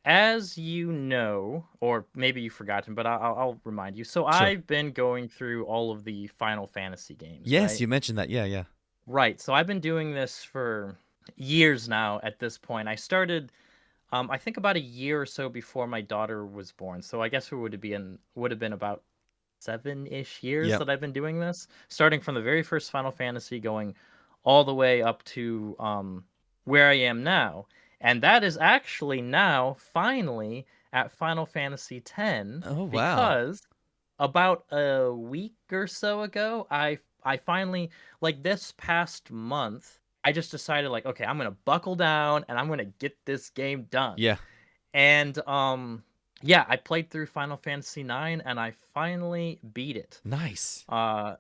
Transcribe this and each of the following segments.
as you know, or maybe you've forgotten, but I'll remind you. So Sure. I've been going through all of the Final Fantasy games, Yes, right? you mentioned that. Yeah, yeah. Right. So I've been doing this for years now at this point. I started I think about a year or so before my daughter was born. So I guess it would have been about 7-ish years Yep. that I've been doing this, starting from the very first Final Fantasy going all the way up to where I am now. And that is actually now finally at Final Fantasy X Oh, wow. because about a week or so ago, I finally like this past month, I just decided like, okay, I'm gonna buckle down and I'm gonna get this game done. Yeah. And yeah, I played through Final Fantasy IX and I finally beat it. Nice. Uh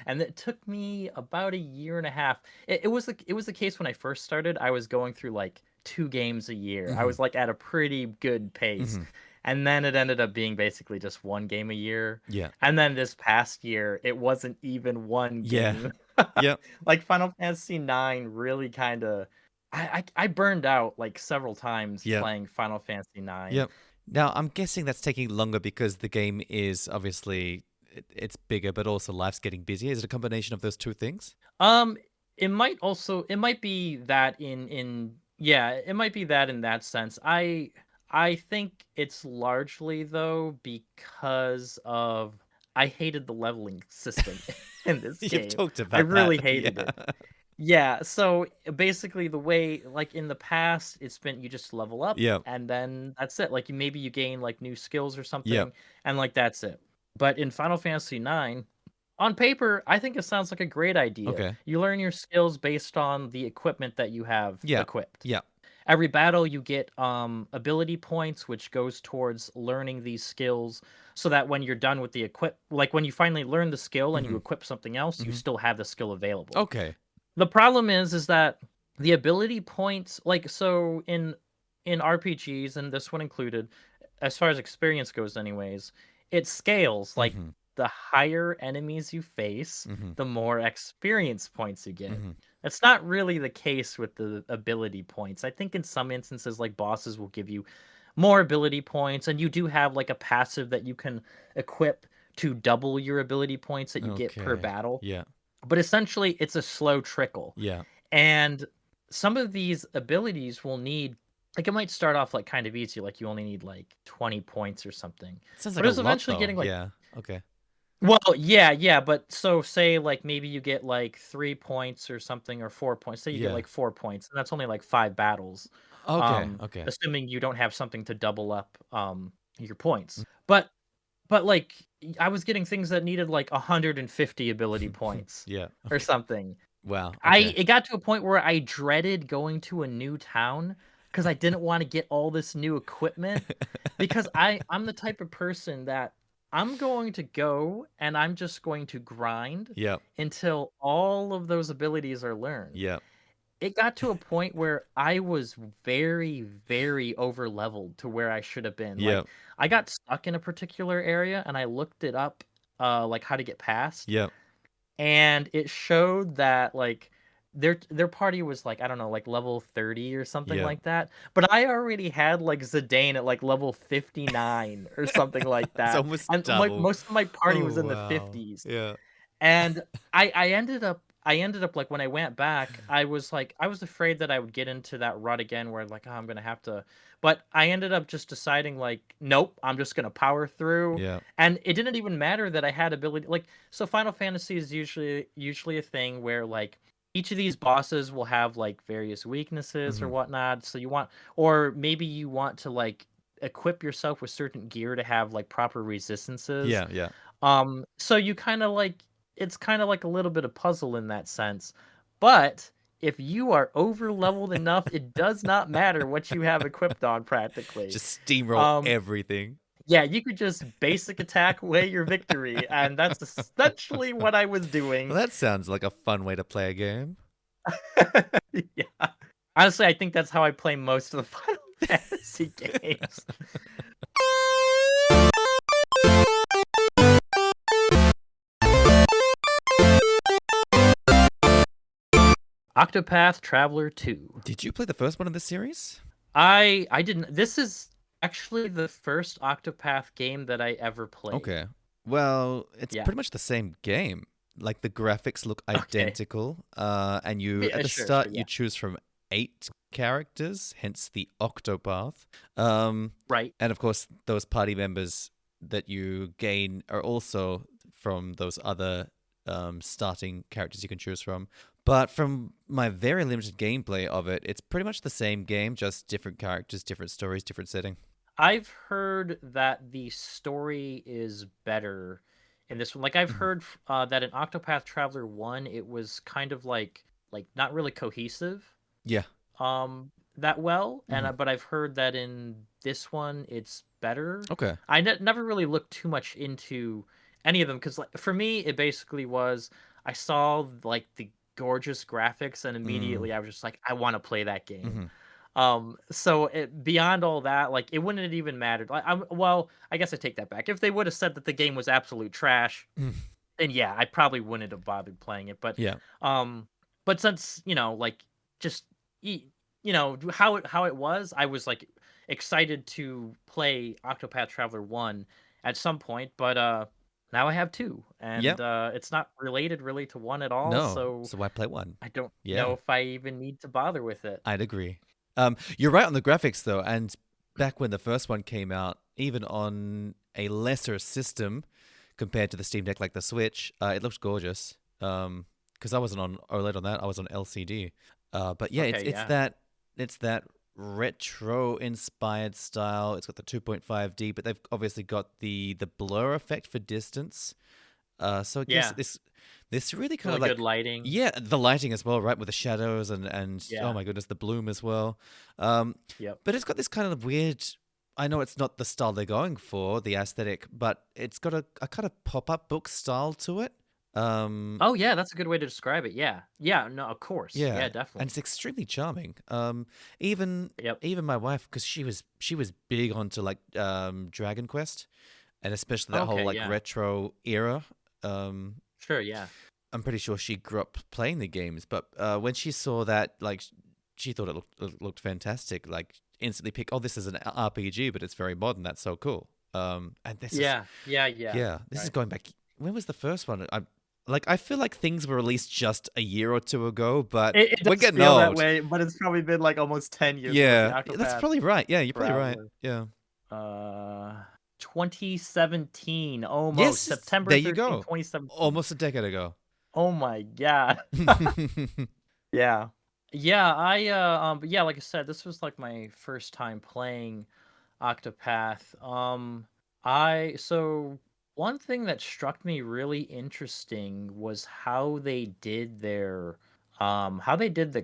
and it took me about a year and a half. It was the case when I first started. I was going through like 2 games a year. I Hmm. was like at a pretty good pace. Hmm. And then it ended up being basically just 1 game a year. Yeah. And then this past year, it wasn't even one Yeah. game. Yep. Like Final Fantasy IX really kind of I burned out like several times Yep. playing Final Fantasy IX. Yep. Now, I'm guessing that's taking longer because the game is obviously it's bigger, but also life's getting busier. Is it a combination of those two things? Um, it might be that it might be that in that sense. I think it's largely though because of I hated the leveling system in this You've game. talked I about that. really hated Yeah. it. Yeah, so basically the way like in the past it's been you just level up Yep. and then that's it. Like maybe you gain like new skills or Yep. something and like that's it. But in Final Fantasy IX, on paper, I think it sounds like a great idea. Okay. You learn your skills based on the equipment that you have Yeah. equipped. Yeah. Every battle you get ability points which goes towards learning these skills so that when you're done with the like when you finally learn the skill and you Hmm. equip something else, you Hmm. still have the skill available. Okay. The problem is that the ability points like so in RPGs and this one included, as far as experience goes anyways, it scales like Hmm. the higher enemies you face, Hmm. the more experience points you get. Hmm. It's not really the case with the ability points. I think in some instances like bosses will give you more ability points and you do have like a passive that you can equip to double your ability points that you get per Okay. battle, Yeah. but essentially it's a slow trickle. Yeah. And some of these abilities will need like it might start off like kind of easy, like you only need like 20 points or something. Sounds like But a it's lot eventually though. getting like Yeah. Okay. well, yeah, yeah, but so say like maybe you get like 3 points or something or 4 points. Say you get Yeah. like 4 points, and that's only like 5 battles. Okay. Okay. Assuming you don't have something to double up your points. But like I was getting things that needed like 150 ability points Yeah. or Okay. something. Wow. I Okay. it got to a point where I dreaded going to a new town because I didn't want to get all this new equipment because I'm the type of person that I'm going to go and I'm just going to grind Yep. until all of those abilities are learned. Yep. It got to a point where I was very, very over leveled to where I should have been. Like Yep. I got stuck in a particular area and I looked it up like how to get past, Yep. and it showed that like their party was like I don't know like level 30 or something Yep. like that, but I already had like Zidane at like level 59 or something like It's that, almost and like double. most of my party was Oh in the wow. 50s. Yeah. And I ended up like when I went back, I was afraid that I would get into that rut again where like, oh, I'm gonna have to. But I ended up just deciding like, nope, I'm just gonna power through. Yeah. And it didn't even matter that I had ability. Like, so Final Fantasy is usually a thing where like each of these bosses will have like various weaknesses or Hmm. whatnot. So you want, or maybe you want to like equip yourself with certain gear to have like proper resistances. Yeah. Yeah. So you kind of like it's kind of like a little bit of puzzle in that sense. But if you are over leveled enough, it does not matter what you have equipped on practically. Just steamroll Um, everything. yeah, you could just basic attack away your victory, and that's essentially what I was Well, doing. that sounds like a fun way to play a game. Yeah. Honestly, I think that's how I play most of the Final Fantasy games. Octopath Traveler 2. Did you play the first one in the series? I didn't. This is actually the first Octopath game that I ever played. Okay. Well, it's Yeah. pretty much the same game. Like the graphics look Okay. identical. And you at Yeah, the sure, sure, start you yeah. choose from 8 characters, hence the Octopath. Um, Right. and of course, those party members that you gain are also from those other starting characters you can choose from. But from my very limited gameplay of it, it's pretty much the same game, just different characters, different stories, different setting. I've heard that the story is better in this one. Like I've Hmm. heard that in Octopath Traveler 1 it was kind of like not really cohesive Yeah. that well, and Hmm. but I've heard that in this one it's better. Okay. Never really looked too much into any of them because like for me it basically was I saw like the gorgeous graphics and Mm. immediately I was just like I want to play that game. Hmm. So beyond all that, like it wouldn't have even mattered. Well, I guess I take that back. If they would have said that the game was absolute trash, then yeah, I probably wouldn't have bothered playing it. Yeah. Um, but since like just y- how it was, I was like excited to play Octopath Traveler 1 at some point, but now I have 2 and Yep. it's not related really to 1 at all, No. so So why play one? I don't know Yeah, if I even need to bother with it. I'd agree. You're right on the graphics though, and back when the first one came out, even on a lesser system compared to the Steam Deck like the Switch, it looked gorgeous. Because I wasn't on OLED on that, I was on LCD. But yeah, Okay, yeah. it's that retro inspired style. It's got the 2.5D, but they've obviously got the blur effect for distance. So I guess Yeah. this really kind of Really good like, lighting. yeah, the lighting as well, right, with the shadows and oh Yeah. my goodness, the bloom as well. Um, Yep. but it's got this kind of weird. I know it's not the style they're going for, the aesthetic, but it's got a kind of pop up book style to it. Um, Oh, yeah, that's a good way to describe it, yeah. Yeah, no, of course. yeah, Yeah, and definitely. it's extremely charming. Even Yep. even my wife, because she was big onto like Dragon Quest, and especially that whole Okay, like yeah. retro era. Um, Sure, yeah. I'm pretty sure she grew up playing the games, but when she saw that, like, she thought it looked fantastic. Like, instantly pick, oh, this is an RPG, but it's very modern. That's so cool. And this is, Yeah. Yeah, yeah. yeah, this is Right. going back. When was the first one? I feel like things were released just a year or two ago, but It we're does getting feel that old. way, but it's probably been, like, almost 10 years since the Yeah, that's Octopath probably right. Yeah, you're probably right. Traveler. Yeah. Uh, 2017, almost. Yes, there September you 13th, go. 2017. Almost a decade ago. Oh my god. Yeah. Yeah, but yeah, like I said, this was, like, my first time playing Octopath. One thing that struck me really interesting was how they did the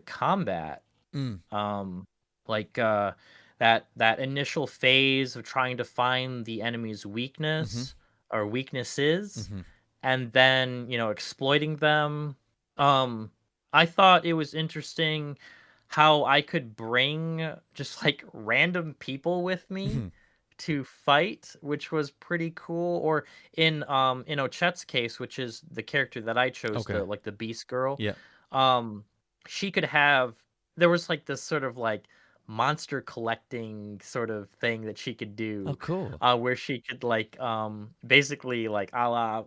combat. Mm, Um, like that initial phase of trying to find the enemy's mm-hmm, weakness or weaknesses mm-hmm, and then, exploiting them. Um, I thought it was interesting how I could bring just like random people with me mm-hmm. to fight, which was pretty cool. Or in Ochet's case, which is the character that I chose, Okay. the Beast Girl, Yeah. um, she could have there was like this sort of like monster collecting sort of thing that she could Oh, do, cool. where she could like basically like a la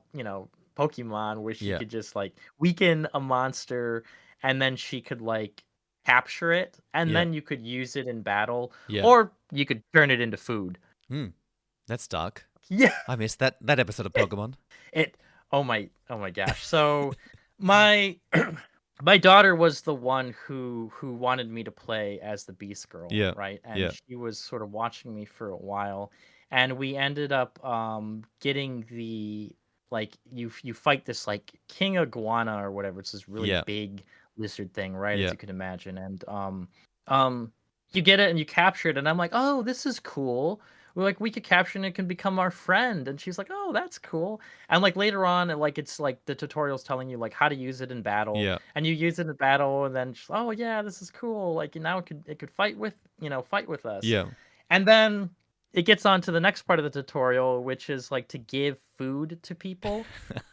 Pokemon, where she Yeah. could just like weaken a monster and then she could like capture it and Yeah. then you could use it in battle Yeah. or you could turn it into food. Hmm. That's dark. Yeah. I missed that episode of Pokemon. It oh my gosh. So my my daughter was the one who wanted me to play as the Beast Girl, Yeah. right? And Yeah. she was sort of watching me for a while and we ended up getting the like you fight this like king iguana or whatever. It's this really Yeah. big lizard thing, right? As Yeah. you can imagine. And um you get it and you capture it and I'm like, "Oh, this is cool." We're like, "We could capture it and it can become our friend." And she's like, "Oh, that's cool." And like later on, like it's like the tutorial's telling you like how to use it in battle, Yeah. and you use it in battle, and then oh yeah, this is cool. Like now it could fight with us, Yeah. and then it gets on to the next part of the tutorial, which is like to give food to people,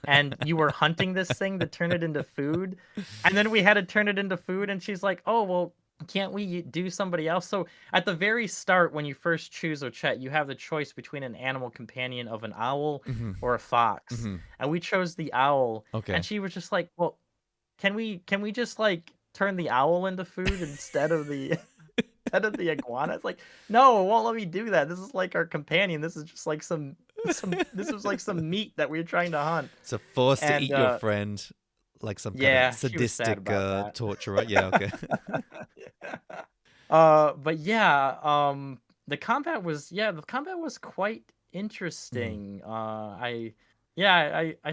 and you were hunting this thing to turn it into food, and then we had to turn it into food, and she's like, "Oh well." can't we do somebody else? So at the very start, when you first choose Ochette, you have the choice between an animal companion of an owl Mm-hmm. or a fox. Mm-hmm. And we chose the owl, and Okay. she was just like, "Well, can we just like turn the owl into food instead of the instead of the iguana?" It's like, no, it won't let me do that. This is like our companion. This is just like some this was like some meat that we were trying to hunt. So forced to And eat your friend like some kind of yeah, she was sad sadistic about that. torturer. Yeah, okay. Yeah. But yeah, the combat was quite Mhm. interesting. I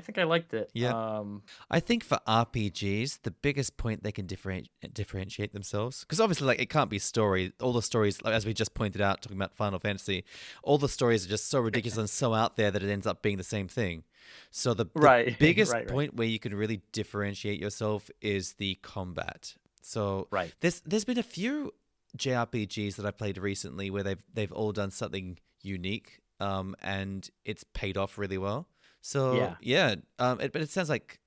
think I liked it. Yeah. I think for RPGs, the biggest point they can differentiate themselves, because obviously, like, it can't be story. All the stories, like, as we just pointed out, talking about Final Fantasy, all the stories are just so ridiculous and so out there that it ends up being the same thing. So the Right, biggest right, point where you can really differentiate yourself is the combat. So right. there's been a few JRPGs that I played recently where they've all done something unique, and it's paid off really well. So Yeah. yeah, but it sounds like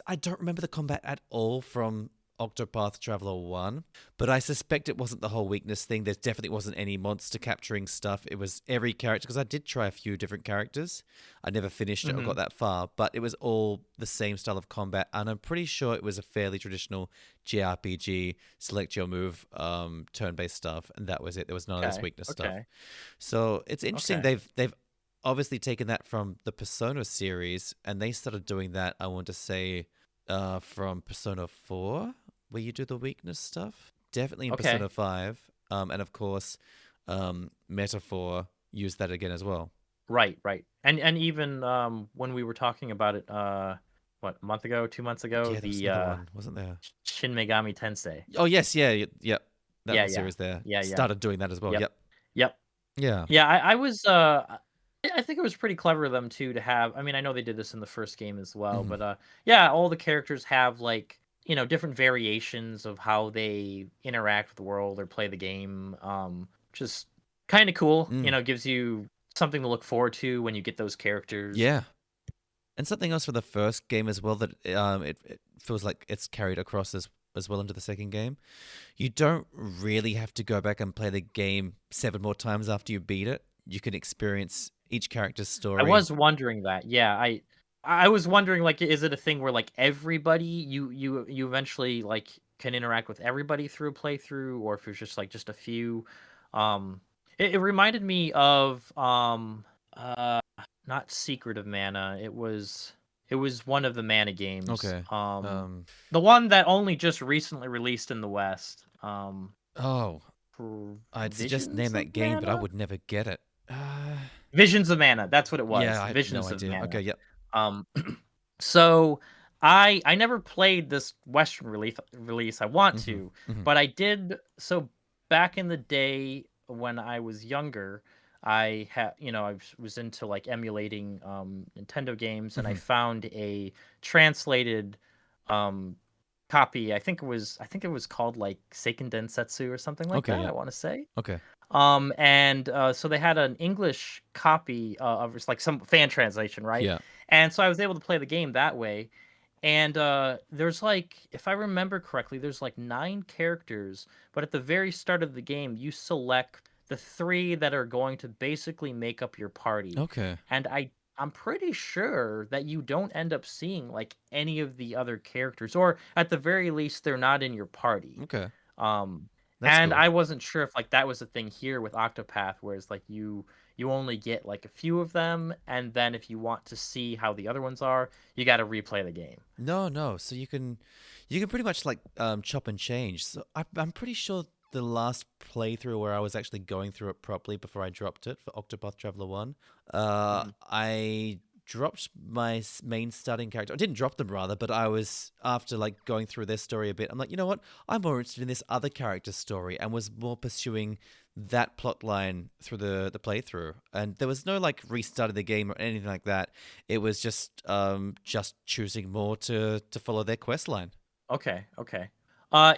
I don't remember the combat at all from Octopath Traveler 1, but I suspect it wasn't the whole weakness thing. There definitely wasn't any monster capturing stuff. It was every character, because I did try a few different characters. I never finished it or got Hmm. that far, but it was all the same style of combat, and I'm pretty sure it was a fairly traditional JRPG, select your move, turn-based stuff, and that was it. There was none of this Okay. weakness stuff. Okay. So it's interesting. Okay. They've obviously taken that from the Persona series, and they started doing that. I want to say, from Persona 4, where you do the weakness stuff. Definitely in Persona Okay. 5, and of course, Metaphor used that again as well. Right, right. And even when we were talking about it what, a month ago, 2 months ago, Yeah, there was the another one, wasn't there? Shin Megami Tensei. Oh yes, yeah, yep. That Yeah, whole yeah. series there Yeah, yeah. started doing that as well. Yep. Yep. Yep. Yeah. Yeah, I was I think it was pretty clever of them too to have. I mean, I know they did this in the first game as well, Hmm. but yeah, all the characters have like, different variations of how they interact with the world or play the game. Which is kind of cool. Mm. Gives you something to look forward to when you get those characters. Yeah. And something else for the first game as well that it feels like it's carried across as well into the second game. You don't really have to go back and play the game 7 more times after you beat it. You can experience each character's I story. was wondering that. Yeah, I was wondering, like, is it a thing where like everybody you eventually like can interact with everybody through a playthrough, or if it's just like just a few. It reminded me of uh not Secret of Mana. It was one of the Mana games. Okay. Um. The one that only just recently released in the West. Oh, I'd suggest name Visions of that game, but I Mana. would never get it. Visions of Mana. That's what it Yeah, was. I have no Visions of idea. Okay. Mana. Yep. Um, so I never played this Western release. I want Mhm. to, Mhm. but I did. So back in the day when I was younger, I was into like emulating Nintendo games, and I Mhm. found a translated um copy. I think it was called like Seiken Densetsu or something like Okay. that, I Yep. want to say. Okay. And so they had an English copy of it's like some fan translation, right? Yeah. And so I was able to play the game that way. And there's like, if I remember correctly, there's like 9 characters, but at the very start of the game, you select the 3 that are going to basically make up your party. Okay. And I'm pretty sure that you don't end up seeing like any of the other characters, or at the very least, they're not in your party. Okay. Um, That's and cool. I wasn't sure if like that was a thing here with Octopath, whereas like you only get like a few of them, and then if you want to see how the other ones are, you got to replay the game. No, no. So you can pretty much like chop and change. So I'm pretty sure the last playthrough where I was actually going through it properly before I dropped it for Octopath Traveler 1, Mhm. I dropped my main starting character. I didn't drop them rather, but I was after like going through their story a bit. I'm like, you know what? I'm more interested in this other character's story, and was more pursuing that plot line through the playthrough. And there was no like restarting the game or anything like that. It was just choosing more to follow their quest line Okay, okay.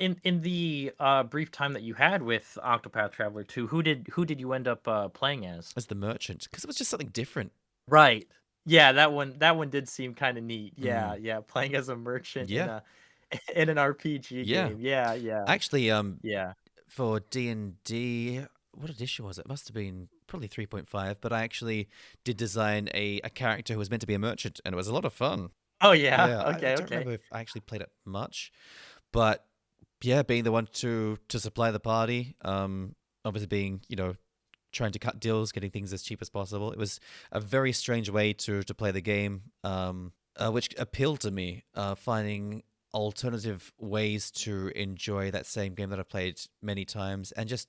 In the brief time that you had with Octopath Traveler 2, who did you end up playing as? as the merchant, because it was just something different. Right. Yeah, that one did seem kind of neat. Yeah, Mm. yeah, playing as a merchant in Yeah. a in an RPG Yeah. game. Yeah, yeah, Actually, yeah. for D&D, what edition was it? It must have been probably 3.5, but I actually did design a character who was meant to be a merchant, and it was a lot of fun. Oh yeah. Yeah, I Okay, don't okay. remember if I actually played it much, but yeah, being the one to supply the party, obviously being, trying to cut deals, getting things as cheap as possible. It was a very strange way to play the game, which appealed to me, finding alternative ways to enjoy that same game that I've played many times and just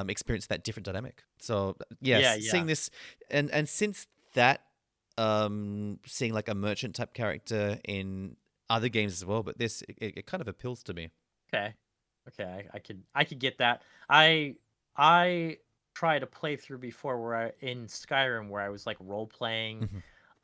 experience that different dynamic. So Yeah, yes, seeing yeah. this, and since that, seeing like a merchant type character in other games as well, but this it kind of appeals to me. Okay. Okay, I could get that. I tried a playthrough before where I in Skyrim where I was like role playing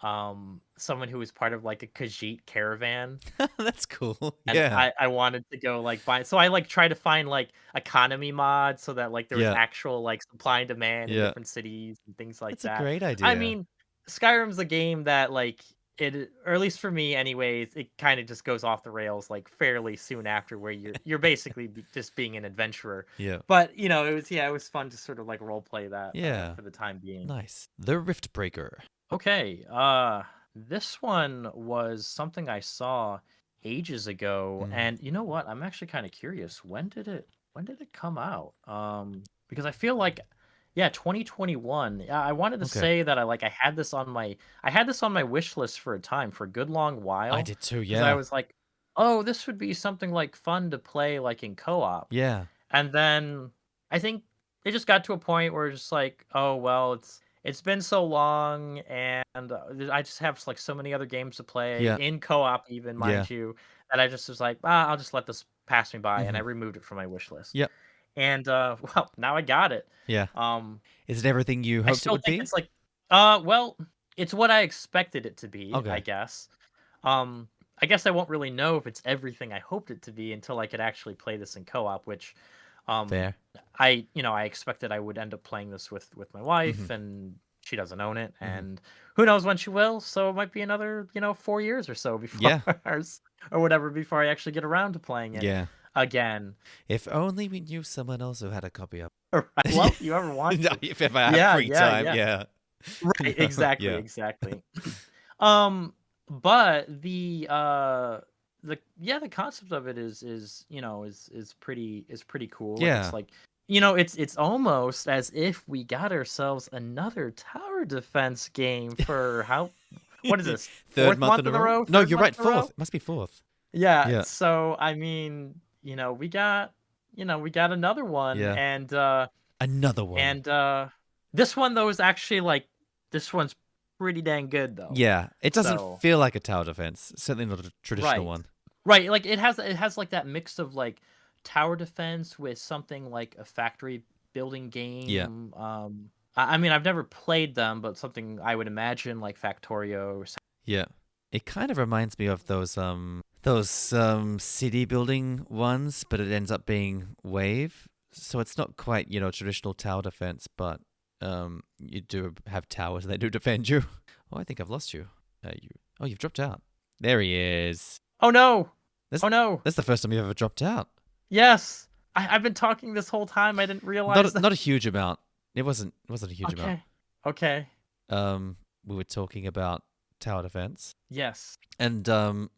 Mhm. someone who was part of like a Khajiit caravan. That's cool. And Yeah, I wanted to go, like, buy so I, like, tried to find, like, economy mods so that, like, there was yeah, actual, like, supply and demand in yeah. different cities and things like That's a that. great I idea. mean, Skyrim's a game that, like, it or at least for me anyways, it kinda just goes off the rails, like, fairly soon after where you're basically just being an adventurer. Yeah, But, it was fun to sort of, like, role play that, yeah. for the time being. Nice. The Riftbreaker. Okay, this one was something I saw ages ago, Mm. and you know what? I'm actually kind of curious. When did it come out? Because I feel like, yeah, 2021. Yeah, I wanted to Okay. say that I had this on my wish list for a time, for a good long I while, did too. because I Yeah. was like, oh, this would be something like fun to play like in co-op. Yeah. And then I think it just got to a point where it's just like, oh well, it's been so long, and I just have like so many other games to play Yeah. in co-op, even Yeah. mind you, that I just was like, I'll just let this pass me by, and I Hmm. removed it from my wish list. Yep. And well, now I got it. Yeah. Um, Is it everything you I hoped it still would think be? it's like, well, it's what I expected it to be, I Okay. guess. Um, I guess I won't really know if it's everything I hoped it to be until I could actually play this in co-op, which um Fair. I expected I would end up playing this with my Hmm. wife, and she doesn't own it, Hmm. and who knows when she will, so it might be another, 4 years or so before Yeah. or whatever before I actually get around to playing it Yeah. again. If only we knew someone else who had a copy of. Right, well, if you ever want No, to. if ever I have Yeah, free yeah, time, yeah. yeah. Right, exactly, Yeah. exactly. Um, but the concept of it is pretty cool. It's Yeah. like, it's almost as if we got ourselves another tower defense game for how what is this? Third Fourth month month in a in a row? row? No, Third you're month right. in a row? Fourth. It must be fourth. Yeah, Yeah. so I mean, we got another one, Yeah. and Another one. and uh this one though is actually like this one's pretty dang good though. Yeah. It doesn't So, feel like a tower defense. Certainly not a traditional right. one. Right, like it has like that mix of like tower defense with something like a factory building Yeah. game. I mean I've never played them, but something I would imagine like Factorio or Yeah. It kind of reminds me of those city building ones, but it ends up being wave. So it's not quite, traditional tower defense, but you do have towers and they do defend you. Oh, I think I've lost you. You've dropped out. There he is. Oh no. That's Oh no. that's the first time you've ever dropped out. Yes. I've been talking this whole time. I didn't Not realize a, that. not a huge amount. It wasn't a huge amount. Okay. Okay. We were talking about tower defense. Yes. And so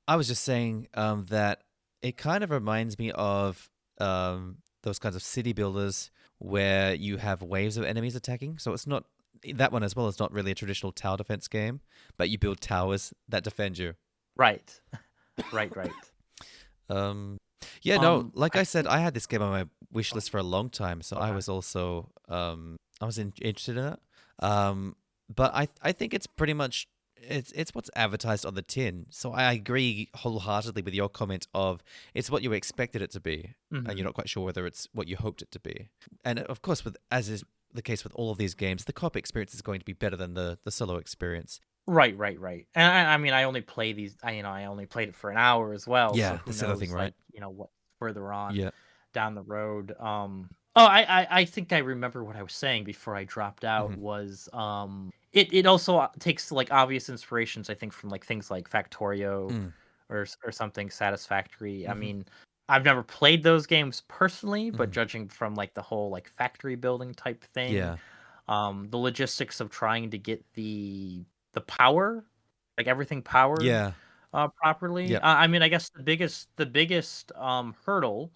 I was just saying that it kind of reminds me of those kinds of city builders where you have waves of enemies attacking. So it's not that one as well is not really a traditional tower defense game, but you build towers that defend you. Right. Right, right. Um, yeah, no, like I I said, I had this game on my wish list for a long time, so I okay. was also interested in it. But I think it's pretty much it's what's advertised on the tin. So I agree wholeheartedly with your comment of it's what you expected it to be, and you're Mhm. not quite sure whether it's what you hoped it to be. And of course, with as is the case with all of these games, the co-op experience is going to be better than the solo experience. Right, right, right. And I mean, I only play these. I only played it for an hour as well, so Yeah, who that's the other thing, knows, right? like, what further on Yeah. down the road. Oh, I think I remember what I was saying before I dropped out Hmm. was it also takes like obvious inspirations, I think, from like things like Factorio Mm. or something Satisfactory. I Mm-hmm. mean, I've never played those games personally, but Mm-hmm. judging from like the whole like factory building type thing, Yeah. the logistics of trying to get the power, like everything powered Yeah. properly. Yep. I mean, I guess the biggest hurdle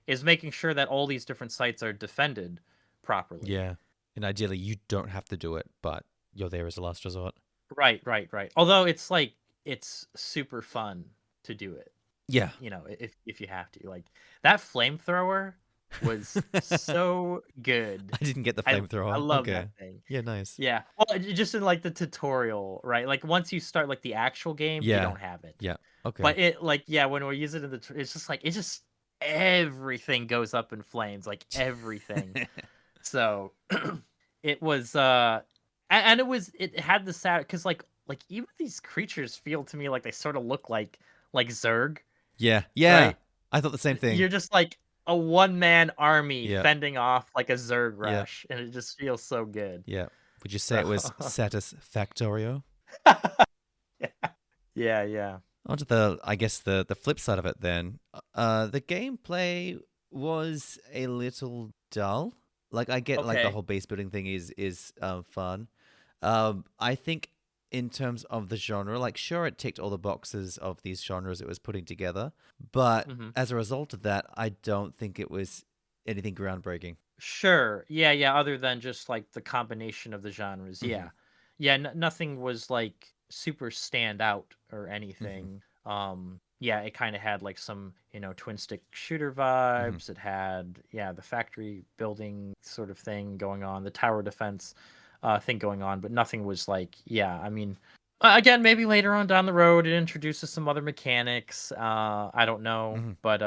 is making sure that all these different sites are defended properly. Yeah. And ideally, you don't have to do it, but you're there as a last resort. Right, right, right. Although it's like it's super fun to do it, Yeah. you know, if you have to. Like that flamethrower was so good. I didn't get the I flamethrower. love that Okay. thing. Yeah, nice. Yeah. Well, just in like the tutorial, right? Like once you start like the actual game, you Yeah. don't have it. Yeah. Okay. But it like yeah, when we use it in it's just like it's just everything goes up in flames, like everything. So it was and it had the sad because like even these creatures feel to me like they sort of look like Zerg, Yeah. Yeah. right? I thought the same thing. You're just like a one-man army Yeah. fending off like a Zerg Yeah. rush, and it just feels so good. Yeah. Would you say So it was satisfactorio? yeah, yeah, yeah. Onto I guess the flip side of it then. The gameplay was a little dull. Like I get like the Okay. whole base building thing is fun. I think in terms of the genre, like sure it ticked all the boxes of these genres it was putting together, but Hmm. as a result of that, I don't think it was anything groundbreaking. Sure. Yeah, yeah. Other than just like the combination of the genres. Hmm. Yeah. Yeah. Nothing was like super stand out or Hmm. anything. Yeah, it kind of had like some, twin stick shooter Hmm. vibes. It had, yeah, the factory building sort of thing going on, the tower defense thing going on, but nothing was like, yeah, I mean, again, maybe later on down the road it introduces some other mechanics. I don't know, Hmm. but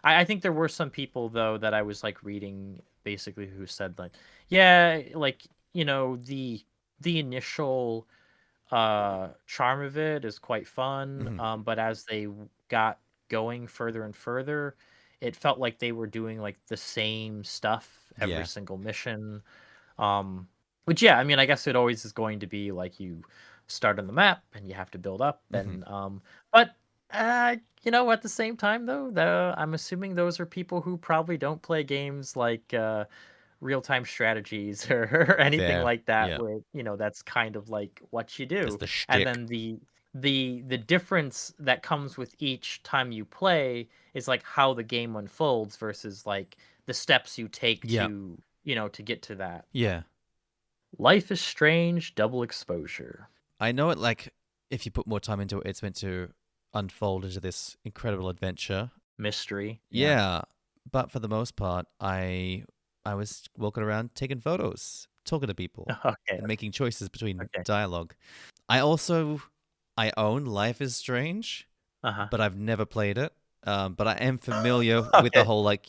I think there were some people though that I was like reading basically who said like, yeah, like the initial charm of it is quite fun, Hmm. but as they got going further and further, it felt like they were doing like the same stuff every Yeah. single mission. um which, yeah, I mean, I guess it always is going to be like you start on the map and you have to build up Hmm. and but at the same time though, I'm assuming those are people who probably don't play games like real-time strategies or anything Fair. like that Yeah. where that's kind of like what you There's do. the And shtick. then the difference that comes with each time you play is like how the game unfolds versus like the steps you take Yeah. to get to that. Yeah. Life is Strange double exposure. I know it like if you put more time into it, it's meant to unfold into this incredible adventure. Mystery. Yeah. Yeah, but for the most part, I was walking around taking photos, talking to people, Okay. and making choices between Okay. dialogue. I also I own Life is Strange, Uh-huh. but I've never played it. But I am familiar with the Okay. whole like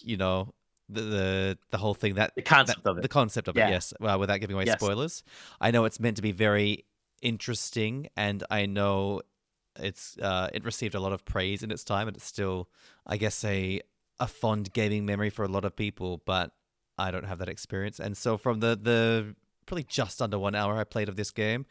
the whole thing The that concept of it. the concept of it. Yeah. Yes, well, without giving away Yes. spoilers, I know it's meant to be very interesting, and I know it received a lot of praise in its time, and it's still, I guess, a fond gaming memory for a lot of people. But I don't have that experience, and so from the probably just under 1 hour I played of this game,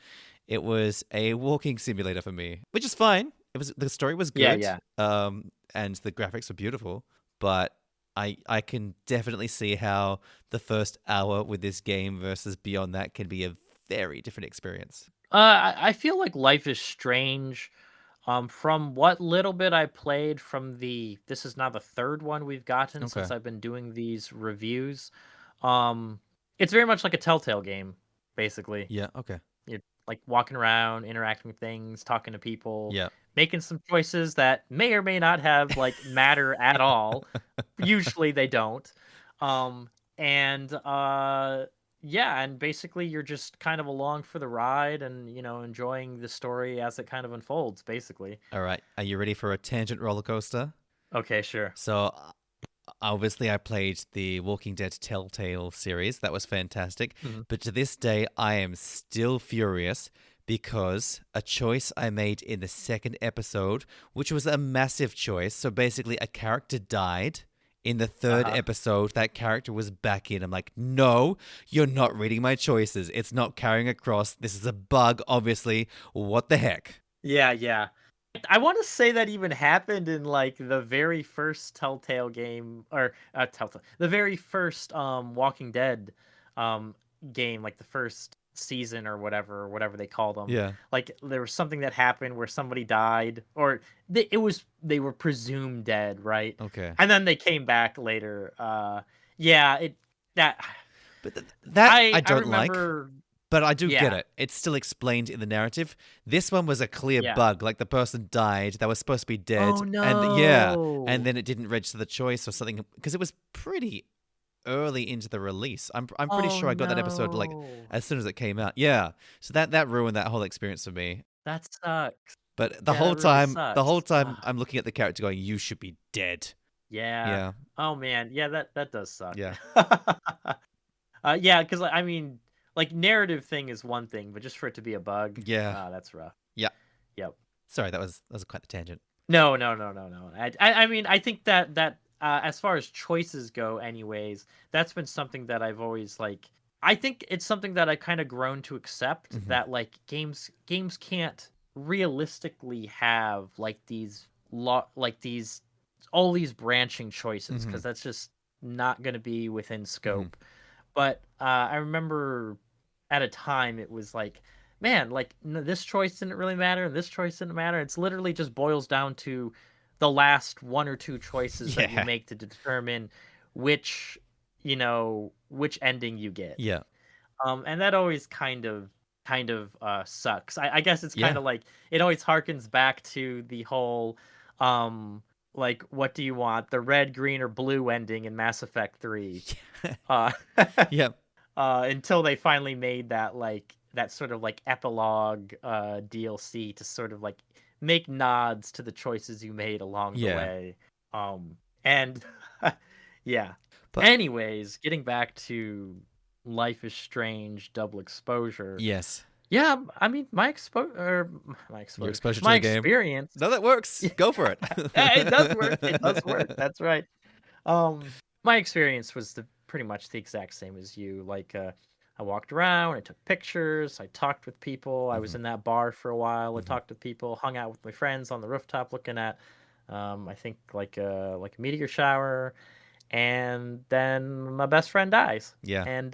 it was a walking simulator for me, which is fine. It was the story was Yeah, good, yeah. and the graphics were beautiful, but I can definitely see how the first hour with this game versus beyond that can be a very different experience. I feel like Life is Strange. From what little bit I played from this is now the third one we've gotten since Okay. I've been doing these reviews. Um, it's very much like a Telltale game, basically. Yeah. Okay. You're like walking around, interacting with things, talking to people, Yeah. making some choices that may or may not have like matter at all. Usually they don't. Um, and yeah, and basically you're just kind of along for the ride and enjoying the story as it kind of unfolds, basically. All right. Are you ready for a tangent roller coaster? Okay, sure. So, obviously, I played the Walking Dead Telltale series. That was fantastic. Mhm. But to this day, I am still furious because a choice I made in the second episode, which was a massive choice. So, basically, a character died In the third Uh-huh. episode, that character was back in. I'm like, no, you're not reading my choices. It's not carrying across. This is a bug, obviously. What the heck? Yeah, yeah. I want to say that even happened in like the very first Telltale game, or Telltale, the very first Walking Dead um game, like the first season or whatever they called them. Yeah. Like there was something that happened where somebody died, or they were presumed dead, right? Okay. And then they came back later. Yeah, it that But that I I don't like. remember. But I do get Yeah. it. It's still explained in the narrative. This one was a clear Yeah. bug. Like the person died, they were supposed to be dead, Oh and yeah, and no. then it didn't register the choice or something because it was pretty early into the release. I'm pretty Oh sure I got that episode like no. as soon as it came out. Yeah, so that ruined that whole experience for me. That sucks. But Yeah, that really the whole sucks. time I'm looking at the character going, "You should be dead." Yeah. Yeah, Oh man, yeah, that does suck. yeah, Yeah, because I mean, like narrative thing is one thing, but just for it to be a bug, yeah, that's rough. yeah. Yep. Sorry, that was quite the tangent. No, no, no, no, no. I mean, I think that as far as choices go, anyways, that's been something that I've always like. I think it's something that I kind of grown to accept Hmm. that like games can't realistically have like these all these branching choices Hmm. because that's just not going to be within Hmm. scope. But I remember at a time it was like, man, like this choice didn't really matter, and this choice didn't matter. It's literally just boils down to the last one or two choices that you Yeah, make to determine which, which ending you get. yeah, And that always kind of sucks. I guess it's kind yeah. of like it always harkens back to the whole um like what do you want, the red, green, or blue ending in Mass Effect 3. Uh Yeah. until they finally made that like that sort of like epilogue DLC to sort of like make nods to the choices you made along the Yeah. way. And yeah. But Anyways, getting back to Life is Strange double exposure. yes, Yeah, I mean my your exposure, exposure to my the game. experience. No, that works. Go for it. It does work. It does work. That's right. My experience was pretty much the exact same as you. Like, I walked around, I took pictures, I talked with people. I was Hmm. in that bar for a while. I Hmm. talked to people, hung out with my friends on the rooftop, looking at, I think like a meteor shower, and then my best friend dies, Yeah. and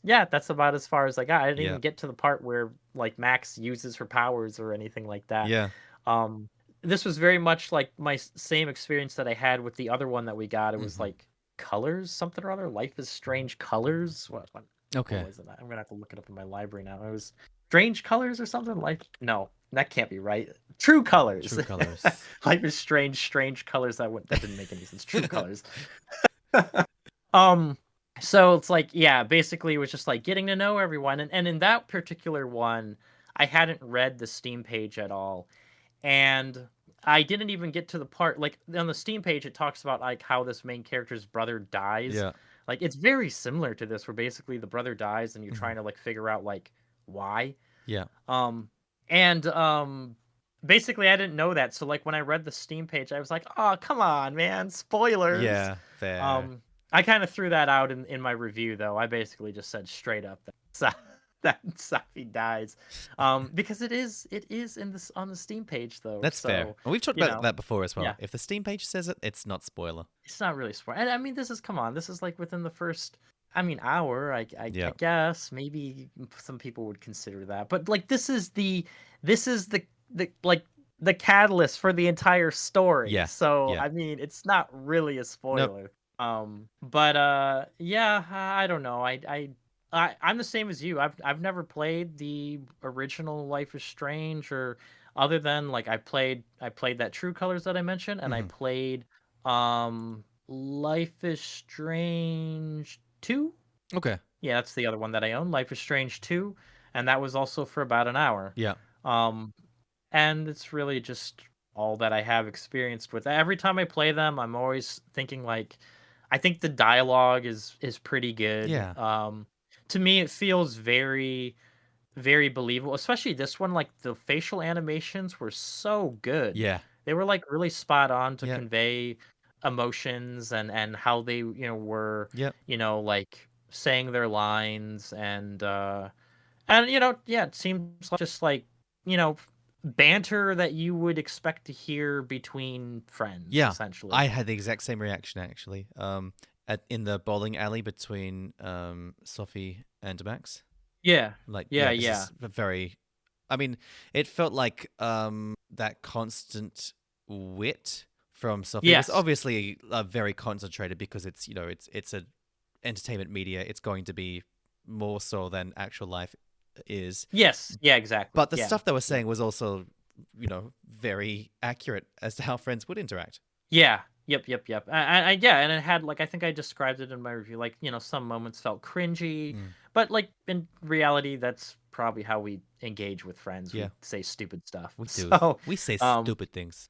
yeah, that's about as far as I got. I didn't Yeah. even get to the part where like Max uses her powers or anything like that. Yeah. Um, this was very much like my same experience that I had with the other one that we got. It was Hmm. like Colors, something or other. Life is Strange Colors. What Okay. was it? I'm gonna have to look it up in my library now. It was Strange Colors or something. Life. No, that can't be right. True Colors. True colors. Life is Strange. Strange Colors. That didn't make any sense. True Colors. Um. So it's like, yeah, basically it was just like getting to know everyone, and in that particular one, I hadn't read the Steam page at all, and I didn't even get to the part like on the Steam page it talks about like how this main character's brother dies. Yeah. Like it's very similar to this where basically the brother dies and you're Hmm. trying to like figure out like why. Yeah. Um and basically I didn't know that. So like when I read the Steam page I was like, "Oh, come on, man, spoilers." Yeah. Fair. Um I kind of threw that out in my review though. I basically just said straight up that that Safi dies. Because it is in this on the Steam page though. That's fair. So, And we've talked you about know, that before as well. yeah, If the Steam page says it, it's not spoiler. it's not really spoil. And I mean, this is come on, this is like within the first, I mean, hour. I Yeah. guess maybe some people would consider that, but like this is the like the catalyst for the entire story. Yeah. So Yeah. I mean, it's not really a Nope. spoiler. But yeah, I don't know. I'm the same as you. I've never played the original Life is Strange, or other than like I played that True Colors that I mentioned, and I Hmm. played Life is Strange 2. Okay. Yeah, that's the other one that I own, Life is Strange 2, and that was also for about an hour. Yeah. Um and it's really just all that I have experienced with. Every time I play them, I'm always thinking like I think the dialogue is pretty good. Yeah. To me it feels very very believable, especially this one. Like the facial animations were so good. Yeah. They were like really spot on to Yeah. convey emotions and how they were Yep. like saying their lines and yeah, it seems like just like you know banter that you would expect to hear between friends Yeah, essentially. I had the exact same reaction actually. In the bowling alley between Sophie and Max. Yeah, Like, yeah, yeah, this yeah, is a very. I mean, it felt like that constant wit from Sophie was yes, obviously very concentrated because it's a entertainment media. It's going to be more so than actual life is. yes, yeah, exactly, But the yeah, stuff they were yeah. saying was also, very accurate as to how friends would interact. Yeah. Yep, yep, yep. Yeah, and it had like I think I described it in my review. Like some moments felt cringy, Mm. but like in reality, that's probably how we engage with friends. Yeah, We say stupid stuff. we do. So, We say um, stupid things.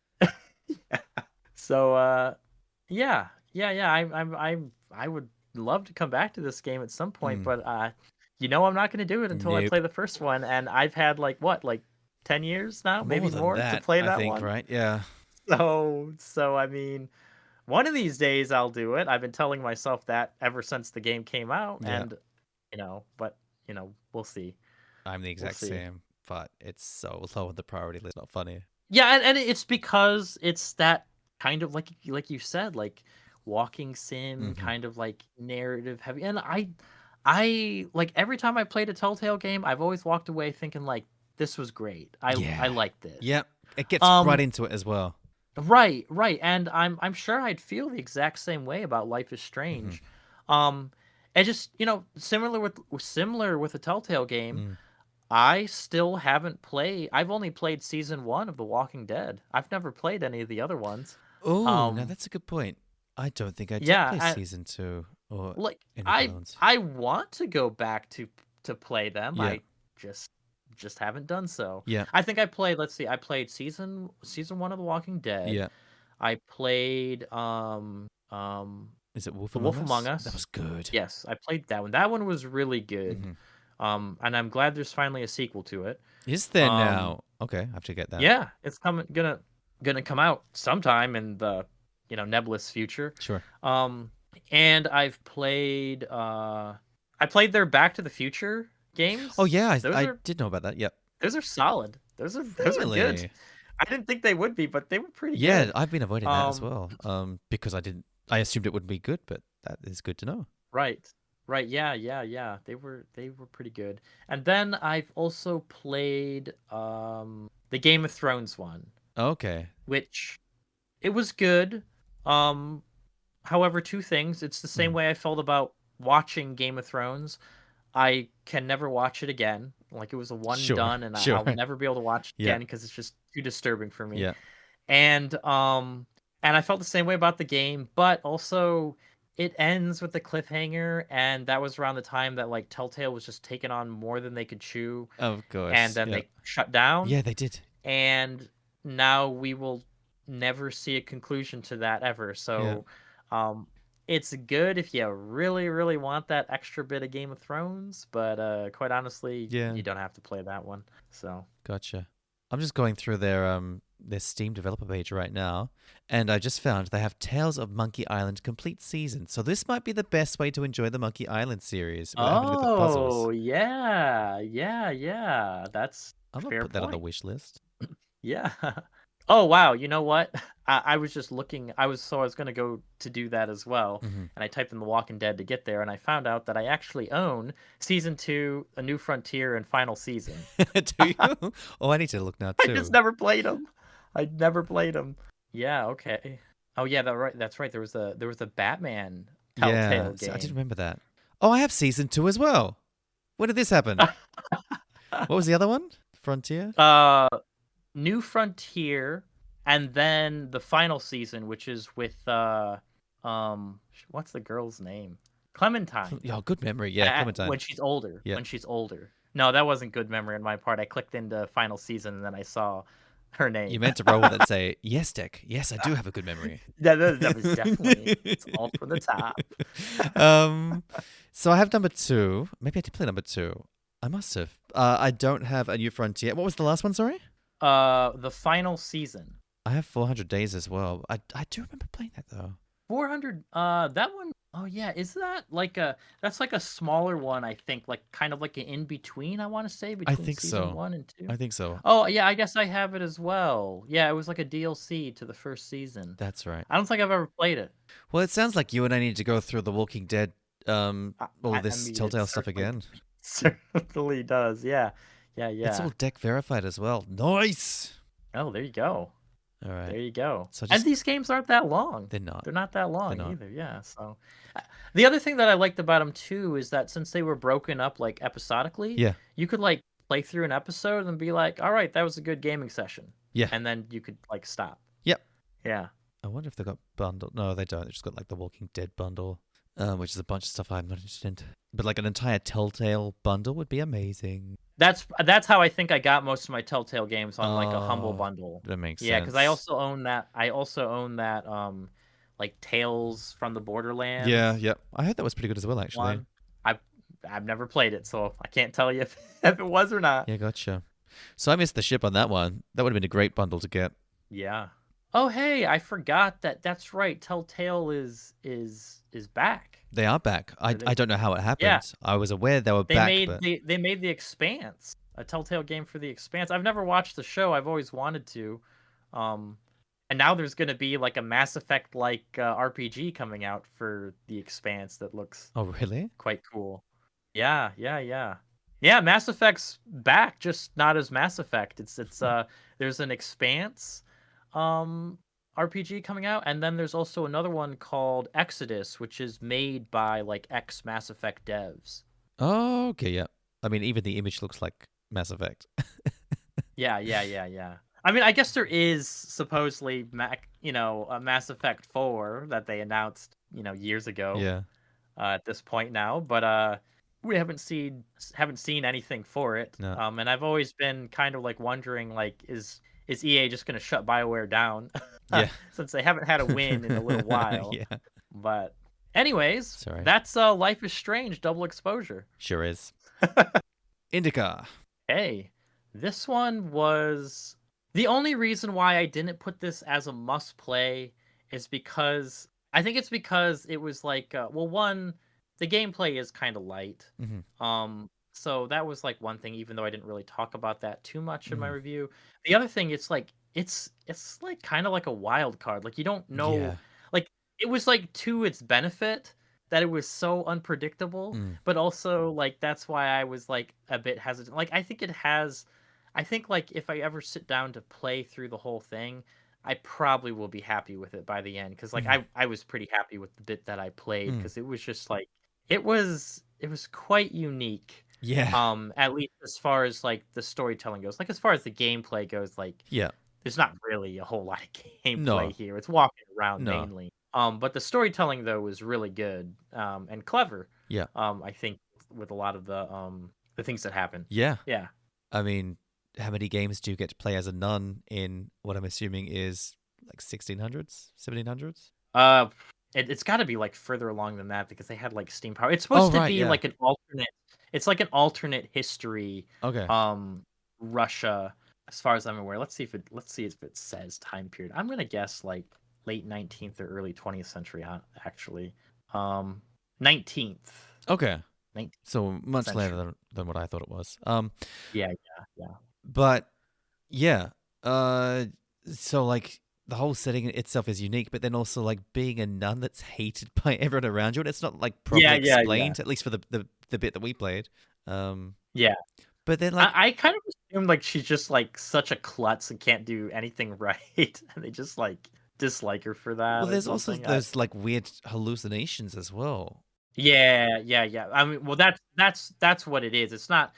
so yeah, yeah, yeah. I would love to come back to this game at some point, Mm. but I'm not going to do it until I Nope. play the first one, and I've had like what, like 10 years now, More maybe than more, to that, play I that think, one. right? Yeah. So I mean. One of these days I'll do it. I've been telling myself that ever since the game came out, Yeah. and but we'll see. I'm the We'll exact see. same, but it's so low on the priority list. Not funny. Yeah, and it's because it's that kind of like you said, like walking sim, Hmm. kind of like narrative heavy. And I like every time I played a Telltale game, I've always walked away thinking like this was great. I Yeah. like this. Yep. It gets right Um into it as well. Right, right, and I'm sure I'd feel the exact same way about Life is Hmm. Strange. Um, and just similar with a Telltale game, Mm. I still haven't played. I've only played season 1 of The Walking Dead. I've never played any of the other ones. Oh, now Um, that's a good point. I don't think I did yeah, play season two or like any of the I other ones. I want to go back to play them. Yeah. I just just haven't done so. Yeah. I think I played. Let's see. I played season 1 of The Walking Dead. Yeah. I played Is it Wolf The Among Wolf Among Us? That Us. was good. Yes, I played that one. That one was really good. Hmm. And I'm glad there's finally a sequel to it. Is there Um, now? Okay, I have to get that. yeah, it's coming gonna come out sometime in the nebulous future. Sure. Um, and I played their Back to the Future Oh games. yeah, Those I are did know about that. Yep. those are solid. Those are good. Really? I didn't think they would be, but they were pretty Yeah, good. I've been avoiding that as Um, well. Because I assumed it wouldn't be good, but that is good to know. right. Right. Yeah, yeah, yeah. They were pretty good. And then I've also played the Game of Thrones one, Okay. which it was good. Um However, two things. It's the same Mm. way I felt about watching Game of Thrones. I can never watch it again. Like it was a one and Sure. done, and Sure. I'll never be able to watch it Yeah. again because it's just too disturbing for me. Yeah. And and I felt the same way about the game, but also it ends with the cliffhanger, and that was around the time that like Telltale was just taking on more than they could chew, Of and course. then Yeah. they shut down, Yeah, they did. and now we will never see a conclusion to that ever. Yeah. So it's good if you really, really want that extra bit of Game of Thrones, but quite honestly, Yeah. you don't have to play that one. So Gotcha. I'm just going through their Steam developer page right now, and I just found they have Tales of Monkey Island complete season. So this might be the best way to enjoy the Monkey Island series without having to go through the puzzles. oh, yeah. Yeah, yeah. That's I'm gonna fair put that on the point. wish list. Yeah. Oh, wow. You know what? I was just looking. I was gonna go to do that as well, Hmm. and I typed in The Walking Dead to get there, and I found out that I actually own season 2, A New Frontier, and final season. Do you? Oh, I need to look now I just too. never played them. I never played them. Yeah. Okay. Oh, yeah. That's right. There was a Batman Yeah, Telltale see, I didn't game. remember that. Oh, I have season two as well. When did this happen? What was the other one? Frontier? uh New Frontier, and then the final season, which is with what's the girl's name? Clementine. Oh, good memory. Yeah, When Clementine. she's older. Yeah. When she's older. No, that wasn't good memory on my part. I clicked into final season and then I saw her You name. meant to roll with it and say, yes, Dick. Yes, I do have a good memory. That was definitely it's all for the top. um, so I have number two. Maybe I did play number two. I must have. I don't have a new frontier. What was the last one? Sorry. The final season. I have 400 days as well. I do remember playing that though. 400. That one, oh yeah, is that like that's like a smaller one, I think, like kind of like an in between, I want to say, I between think season so. 1 and 2. I think so. Oh, yeah, I guess I have it as well. Yeah, it was like a DLC to the first season. That's right. I don't think I've ever played it. Well, it sounds like you and I need to go through the Walking Dead, all I this mean, it Telltale stuff certainly again. certainly does. Yeah. Yeah, It's all yeah. deck verified as well. Nice. Oh, there you go. All right. There you go. So And just these games aren't that long. they're not. They're not that They're long not. either, yeah, so the other thing that I liked about them too is that since they were broken up, like, episodically, Yeah. you could, like, play through an episode and be like, "Alright, that was a good gaming session," Yeah. and then you could, like, stop. Yep. Yeah. I wonder if they got bundled. No, they don't. They just got like the Walking Dead bundle, which is a bunch of stuff I'm not interested in. But like an entire Telltale bundle would be amazing. That's how I think I got most of my Telltale games on, like, a Humble Oh, Bundle. that makes Yeah, because I sense. also own that, like, Tales from the Yeah, Borderlands yep. I heard that was pretty good as well, actually. one. I've I've never played it, so I can't tell you if if it was or not. Yeah, gotcha. So I missed the ship on that one. That would have been a great bundle to get. Yeah. Oh, hey, I forgot that's right. Telltale is back. They are back. I Or I they don't know how it Yeah, happened. I was aware they were they back, made but they made The Expanse, a Telltale game for The Expanse. I've never watched the show. I've always wanted to. Um, and now there's gonna be like a Mass Effect like RPG coming out for The Expanse that looks oh really? quite cool. Yeah, yeah, yeah. Yeah, Mass Effect's back, just not as Mass Effect. It's Hmm. there's an Expanse um RPG coming out, and then there's also another one called Exodus, which is made by like ex Mass Effect devs. Oh, okay, yeah. I mean, even the image looks like Mass Effect. Yeah, yeah, yeah, yeah. I mean, I guess there is supposedly a Mass Effect 4 that they announced, years ago. Yeah. At this point now, but we haven't seen anything for it. No. And I've always been kind of like wondering, like, is EA just gonna shut BioWare down Yeah. since they haven't had a win in a little while? Yeah. But anyways, Sorry. that's Life is Strange double exposure. Sure is. Indika. Hey, this one was the only reason why I didn't put this as a must play is because I think it's because it was like well, one, the gameplay is kind of light. Hmm. So that was like one thing, even though I didn't really talk about that too much in my Hmm. review. The other thing, it's like it's like kind of like a wild card. Like you don't know, Yeah. like it was like to its benefit that it was so unpredictable, Mm. but also like that's why I was like a bit hesitant. Like I think like if I ever sit down to play through the whole thing, I probably will be happy with it by the end because like Mm. I was pretty happy with the bit that I played Mm. because it was just like it was quite unique. Yeah. At least as far as like the storytelling goes. Like as far as the gameplay goes, like Yeah. there's not really a whole lot of gameplay No. here. It's walking around No. mainly. But the storytelling though was really good and clever. Yeah. I think with a lot of the things that happen. Yeah. Yeah. I mean, how many games do you get to play as a nun in what I'm assuming is like 1600s, 1700s? Uh, it's got to be like further along than that because they had like steam power. It's Oh, supposed to right. be Yeah. like an alternate. It's like an alternate history. Okay. Russia, as far as I'm aware. Let's see if it says time period. I'm gonna guess like late 19th or early 20th century. Actually, 19th, Okay. 19th So much later century. than what I thought it was. Yeah, yeah, yeah. But yeah. Uh, so like the whole setting itself is unique, but then also like being a nun that's hated by everyone around you, and it's not like Yeah, properly yeah, yeah, explained, at least for the bit that we played. Um, yeah. but then like I kind of assumed like she's just like such a klutz and can't do anything right, and they just like dislike her for well, that or there's also something. those like weird hallucinations as well. Yeah, yeah, yeah. I mean, well, that's what it is. It's not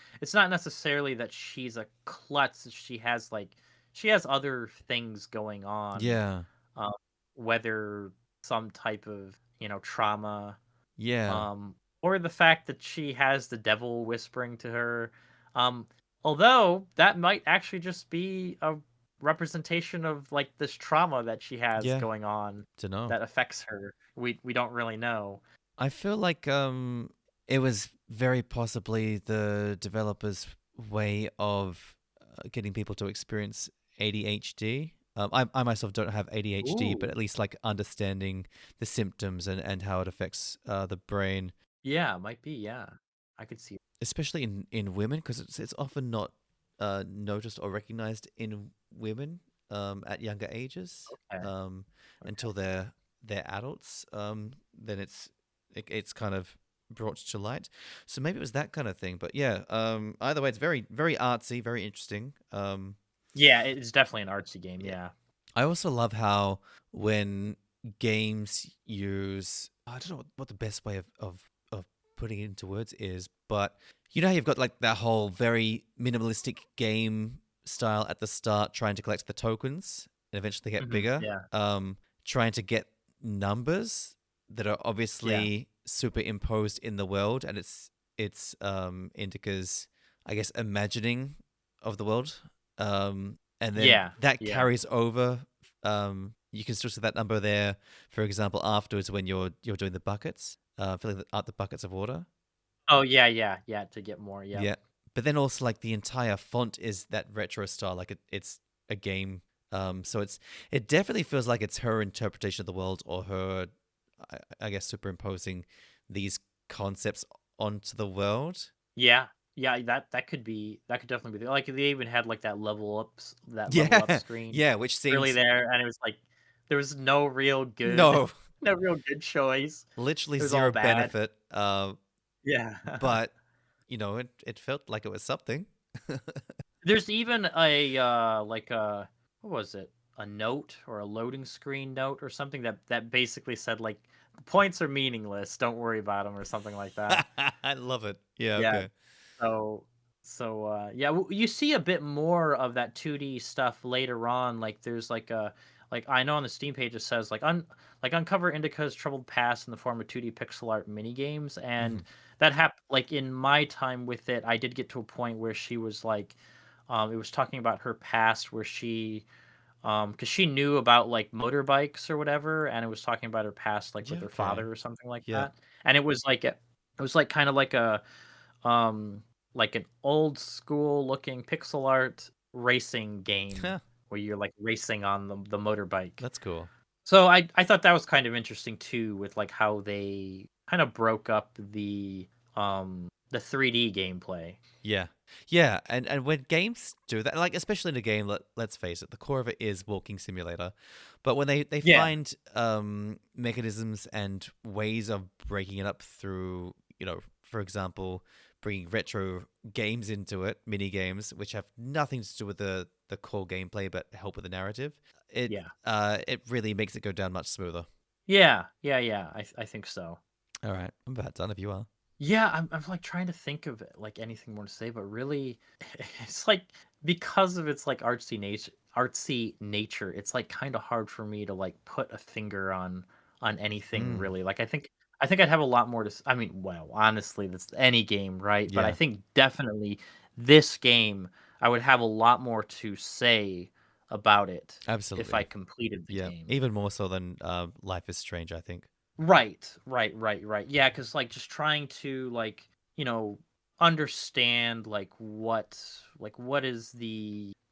necessarily that she's a klutz. She has other things going on, Yeah. uh, whether some type of trauma, Yeah. or the fact that she has the devil whispering to her. Um, Although that might actually just be a representation of like this trauma that she has Yeah. going on To know. that affects her. We don't really know. I feel like it was very possibly the developers' way of getting people to experience ADHD. I myself don't have ADHD, but Ooh. at least like understanding the symptoms and how it affects the brain, Yeah, might be, yeah. I could see. especially in women, because it's often not noticed or recognized in women at younger ages Okay, um, okay. until they're adults. Then it's kind of brought to light. So maybe it was that kind of thing. But yeah, either way, it's very very artsy, very interesting. Yeah, it's definitely an artsy game, Yeah. yeah. I also love how when games use I don't know what the best way of putting it into words is, but you know how you've got like that whole very minimalistic game style at the start, trying to collect the tokens and eventually get Mhm, bigger, yeah, trying to get numbers that are yeah. obviously superimposed in the world, and it's Indica's, I guess, imagining of the world. And then Yeah, that yeah. carries over. You can still see that number there, for example, afterwards when you're doing the buckets, filling out the buckets of water. Oh, yeah, yeah, yeah, to get more, yep. Yeah, but then also like the entire font is that retro style, like it's a game. So it definitely feels like it's her interpretation of the world, or her, I guess, superimposing these concepts onto the world. Yeah, yeah, that could definitely be there. Like, they even had, like, that level up Yeah, screen yeah, which really seems there, and it was like, there was no real good no, no real good choice. literally It was all zero bad. benefit. Yeah. But it felt like it was something. There's even a, like a what was it? A note or a loading screen note or something that basically said, like, "The points are meaningless, don't worry about them," or something like that. I love it. Yeah, Yeah. okay. So yeah, you see a bit more of that 2D stuff later on. Like there's like I know on the Steam page it says like uncover Indica's troubled past in the form of 2D pixel art mini games, and Mhm. that happened like in my time with it. I did get to a point where she was like, it was talking about her past where she because she knew about like motorbikes or whatever, and it was talking about her past like with Yeah, her okay. father or something like Yeah. that, and it was like kind of um, like an old school looking pixel art racing game where you're like racing on the motorbike. That's cool. So I thought that was kind of interesting too, with like how they kind of broke up the 3D gameplay. Yeah. Yeah, and when games do that, like especially in a game, let's face it, the core of it is walking simulator. But when they Yeah, find mechanisms and ways of breaking it up through, for example, bringing retro games into it, mini games which have nothing to do with the core gameplay but help with the narrative, yeah, it really makes it go down much smoother. yeah, yeah, yeah. I think so. All right, I'm about done if you are. Yeah, I'm like trying to think of it, like anything more to say, but really, it's like because of its like artsy nature, it's like kind of hard for me to like put a finger on anything Mm, really. Like I think I'd have a lot more to. I mean, well, honestly, that's any game, right? But I yeah, think definitely this game, I would have a lot more to say about it if I absolutely. completed the Yeah, game. even more so than Life is Strange, I think. Right, right, right, right. Yeah, because like just trying to like, understand like what is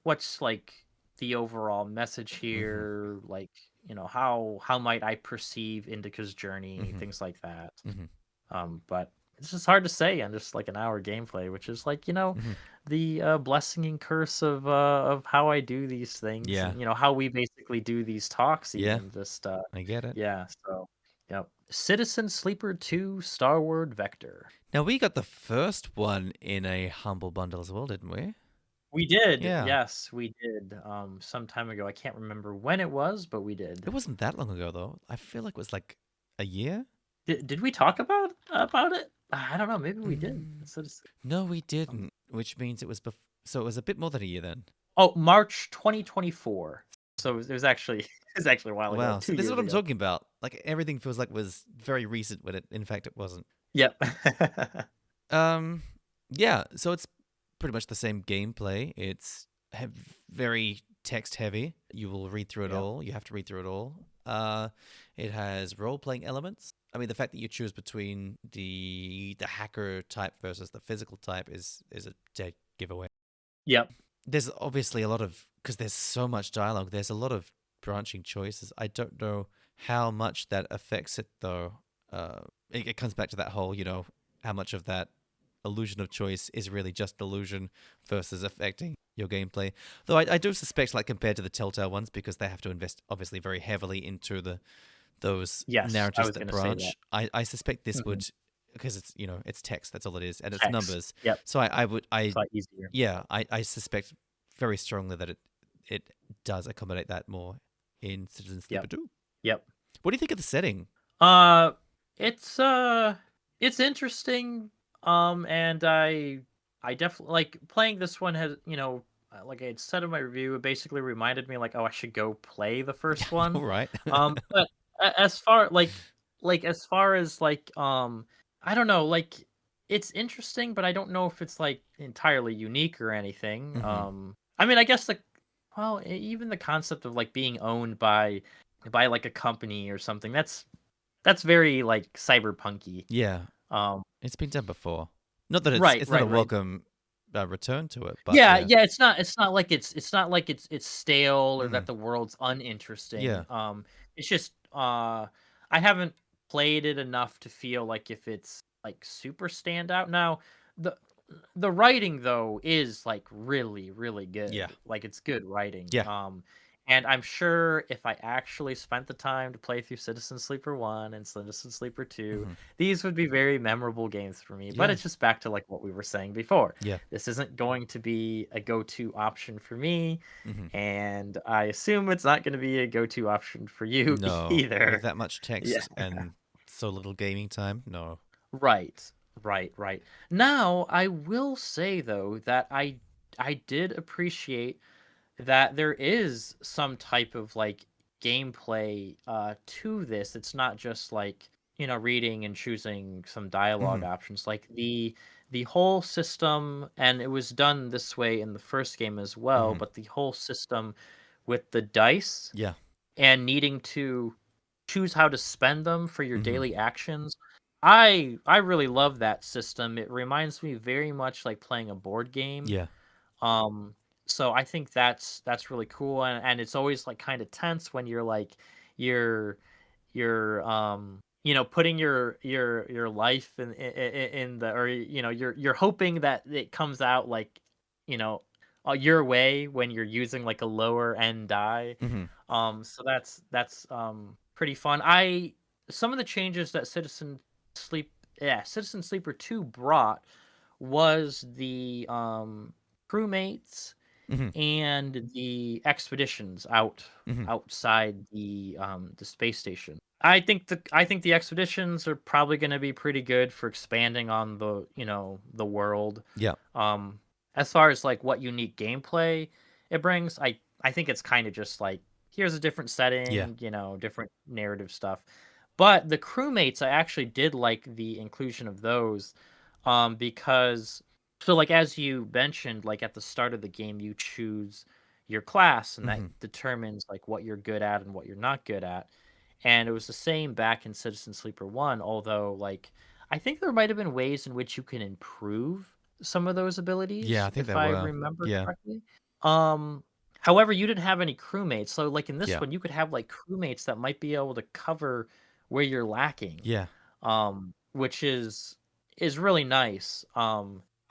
what's like the overall message Hmm. here, like, how might I perceive Indica's journey, Hmm. things like that. Hmm. But it's just hard to say on just like an hour gameplay, which is like, Hmm. the blessing and curse of how I do these things, Yeah, and how we basically do these talks yeah, even just I get it. yeah, so yep. Citizen Sleeper 2 Starward Vector. Now we got the first one in a humble bundle as well, didn't we? We did, Yeah, yes, we did, some time ago. I can't remember when it was, but we it did. wasn't that long ago though. I feel like it was like a year. Did we talk about it? I don't know, maybe we did. Mm, Citizen no, we um, didn't. Which means it was so it was a bit more than a year then. oh, March 2024. So it was actually it was actually a while ago, Wow. 2 See, this is years what I'm ago. talking about. Like everything feels like it was very recent when in fact it wasn't. Yep. Um, yeah. So it's pretty much the same gameplay. It's very text heavy. You will read through it Yep. all. You have to read through it all. It has role playing elements. I mean, the fact that you choose between the hacker type versus the physical type is a dead giveaway. Yep. there's obviously a lot of, because there's so much dialogue. There's a lot of branching choices. I don't know how much that affects it though. It comes back to that whole, how much of that illusion of choice is really just illusion versus affecting your gameplay. Though I do suspect, like compared to the Telltale ones, because they have to invest obviously very heavily into those Yes, I narratives was that gonna say that. branch. I suspect this Mhm. would, because it's it's text, that's all it is, and it's Text. numbers. Yep, So I would it's I a lot easier. yeah, I suspect very strongly that it does accommodate that more in Citizen Sleeper Yep, 2. yep. What do you think of the setting? Uh, it's, it's interesting, and I definitely like playing this one has, like I had said in my review, it basically reminded me like, oh, I should go play the Yeah, first I know, one. right? But as far as far as I don't know, like it's interesting, but I don't know if it's like entirely unique or anything. Hmm. I mean, I guess even the concept of like being owned by like a company or something, that's very like cyberpunky. Yeah, Um, it's been done before. Not that right, it's not a right, right. welcome return to it, but Yeah, yeah. yeah, it's not like it's stale or that Hmm. the world's uninteresting. Yeah. It's just I haven't played it enough to feel like if it's like super standout. Now, the the writing though is like really, really Yeah. good. Like it's good writing. Yeah. And I'm sure if I actually spent the time to play through Citizen Sleeper 1 and Citizen Sleeper 2, Hmm. these would be very memorable games for me. But Yeah. it's just back to like what we were saying before. Yeah. This isn't going to be a go-to option for me, Hmm. and I assume it's not going to be a go-to option for you No, with either. that much Yeah. text and so little gaming time, no. Right. Right, right. Now, I will say though that I did appreciate that there is some type of like gameplay to this. It's not just like, reading and choosing some dialogue Hmm. options. Like the whole system, and it was done this way in the first game as well, Hmm. but the whole system with the dice Yeah. and needing to choose how to spend them for your Hmm. daily actions. I really love that system. It reminds me very much like playing a board game. Yeah. um, so I think that's really cool, and it's always like kind of tense when you're like you're putting your life in the, or you're hoping that it comes out like you know your way when you're using like a lower end die. Hmm. So that's pretty fun. I Some of the changes that Sleep Citizen Sleeper 2 brought was the crewmates Hmm. and the expeditions Hmm. outside the space station. I think the expeditions are probably going to be pretty good for expanding on the world. Yeah. Um, as far as like what unique gameplay it brings, I think it's kind of just like here's a different Yeah. setting, different narrative stuff. But the crewmates, I actually did like the inclusion of those, because so like as you mentioned, like at the start of the game, you choose your class, and that Hmm. determines like what you're good at and what you're not good at. And it was the same back in Citizen Sleeper 1, although like I think there might have been ways in which you can improve some of those Yeah, abilities I think if there I were. remember Yeah. correctly. Um However, you didn't have any crewmates. So like in this Yeah. one, you could have like crewmates that might be able to cover where you're lacking. Yeah. Which is really nice.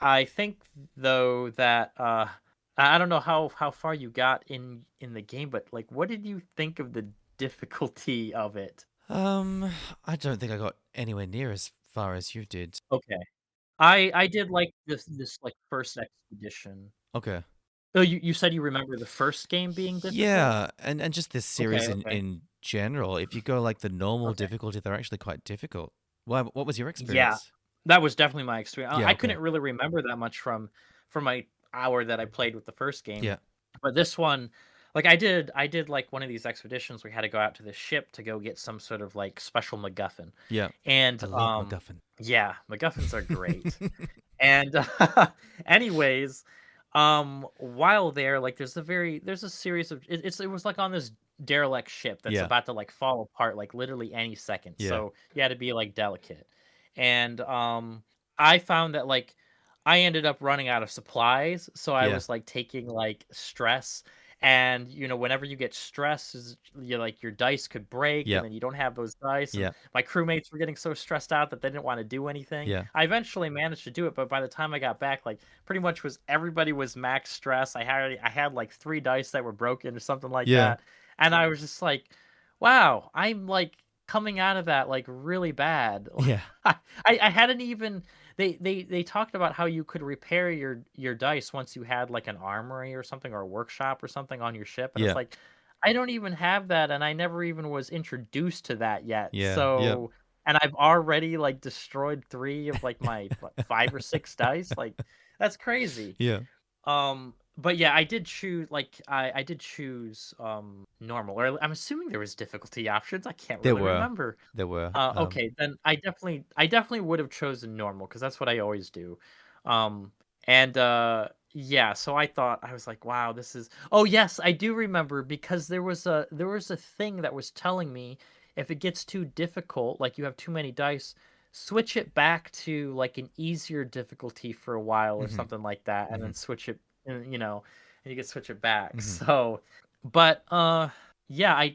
I think though that I don't know how far you got in the game, but like what did you think of the difficulty of it? Um, I don't think I got anywhere near as far as you did. Okay. I did like this like first expedition. Okay. Oh, you said you remember the first game being difficult? Yeah, and just this Okay, series okay. in general, if you go like the normal Okay. difficulty, they're actually quite difficult. Why, what was your Yeah, experience? that was definitely my experience. Yeah, I okay. couldn't really remember that much from my hour that I played with the first game, Yeah. but this one, like I did like one of these expeditions. We had to go out to the ship to go get some sort of like special MacGuffin, Yeah. and I love MacGuffin. yeah, MacGuffins are great. And anyways, while there, like there's a series of it was like on this derelict ship that's Yeah. about to like fall apart like literally any second. Yeah. So you had to be like delicate. And I found that like I ended up running out of supplies, so I Yeah. was, like, taking, like, stress, and, whenever you get stressed, you like, your dice could break, and Yep. then you don't have those dice, and Yep. my crewmates were getting so stressed out that they didn't wanna do anything. Yeah. I eventually managed to do it, but by the time I got back, like, pretty much was everybody was max stress. I had, like, 3 dice that were broken or something like Yeah. that, and I was just like, "Wow, I'm, like, coming out of that, like, really bad." Yeah. I hadn't even they talked about how you could repair your dice once you had, like, an armory or something or a workshop or something on your ship, and it's Yeah. like, I don't even have that, and I never even was introduced to that yet, Yeah. Yep. so and I've already, like, destroyed 3 of, like, my, what, 5 or 6 dice, like, that's crazy. Yeah. But yeah, I did choose, normal, or I'm assuming there was difficulty options, I can't There really were. remember. There were. Okay, then I definitely would have chosen normal because that's what I always do. Um, and yeah, so I was like, wow, this is. Oh yes, I do remember because there was a thing that was telling me if it gets too difficult, like you have too many dice, switch it back to like an easier difficulty for a while or Mhm. something like that, and then Mhm. switch it, and you can switch it back. Mhm. So, but yeah, I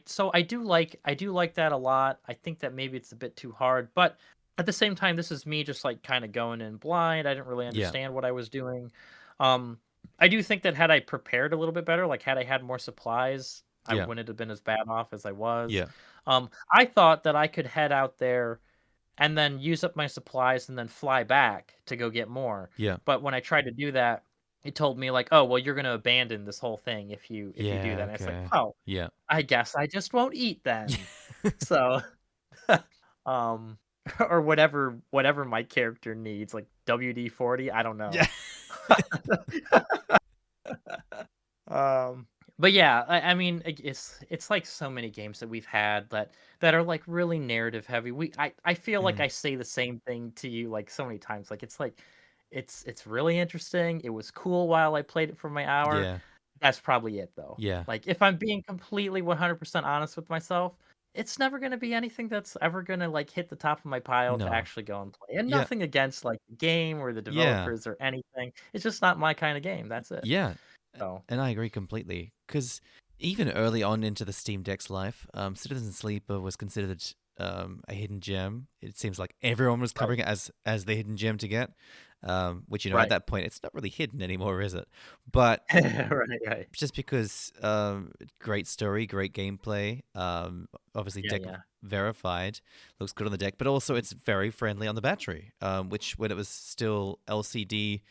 do like that a lot. I think that maybe it's a bit too hard, but at the same time, this is me just like kind of going in blind. I didn't really Yeah. understand what I was doing. Um, I do think that had I prepared a little bit better, like had I had more supplies, I Yeah. wouldn't have been as bad off as I was. Yeah. I thought that I could head out there and then use up my supplies and then fly back to go get more. Yeah. But when I tried to do that, it told me like, "Oh, well, you're going to abandon this whole thing if you do that." Yeah. And it's like, Okay. "Oh, Yeah. I guess I just won't eat then." So, um, or whatever my character needs, like WD-40, I don't Yeah. know. Um, but yeah, I mean, it's like so many games that we've had that are like really narrative heavy. I feel like Mm. I say the same thing to you like so many times. Like it's really interesting. It was cool while I played it for my hour. Yeah. That's probably it though. Yeah. Like if I'm being completely 100% honest with myself, it's never going to be anything that's ever going to like hit the top of my pile to No. actually go and play. And Yeah. nothing against like the game or the Yeah. developers or anything. It's just not my kind of game. That's it. Yeah. So, And I agree completely. Because even early on into the Steam Deck's life, Citizen Sleeper was considered a hidden gem. It seems like everyone was right. covering it as the hidden gem to get. Which at Right. that point it's not really hidden anymore, is it? But Right, right. just because great story, great gameplay, obviously Yeah, deck yeah. verified, looks good on the deck, but also it's very friendly on the battery. Which when it was still LCD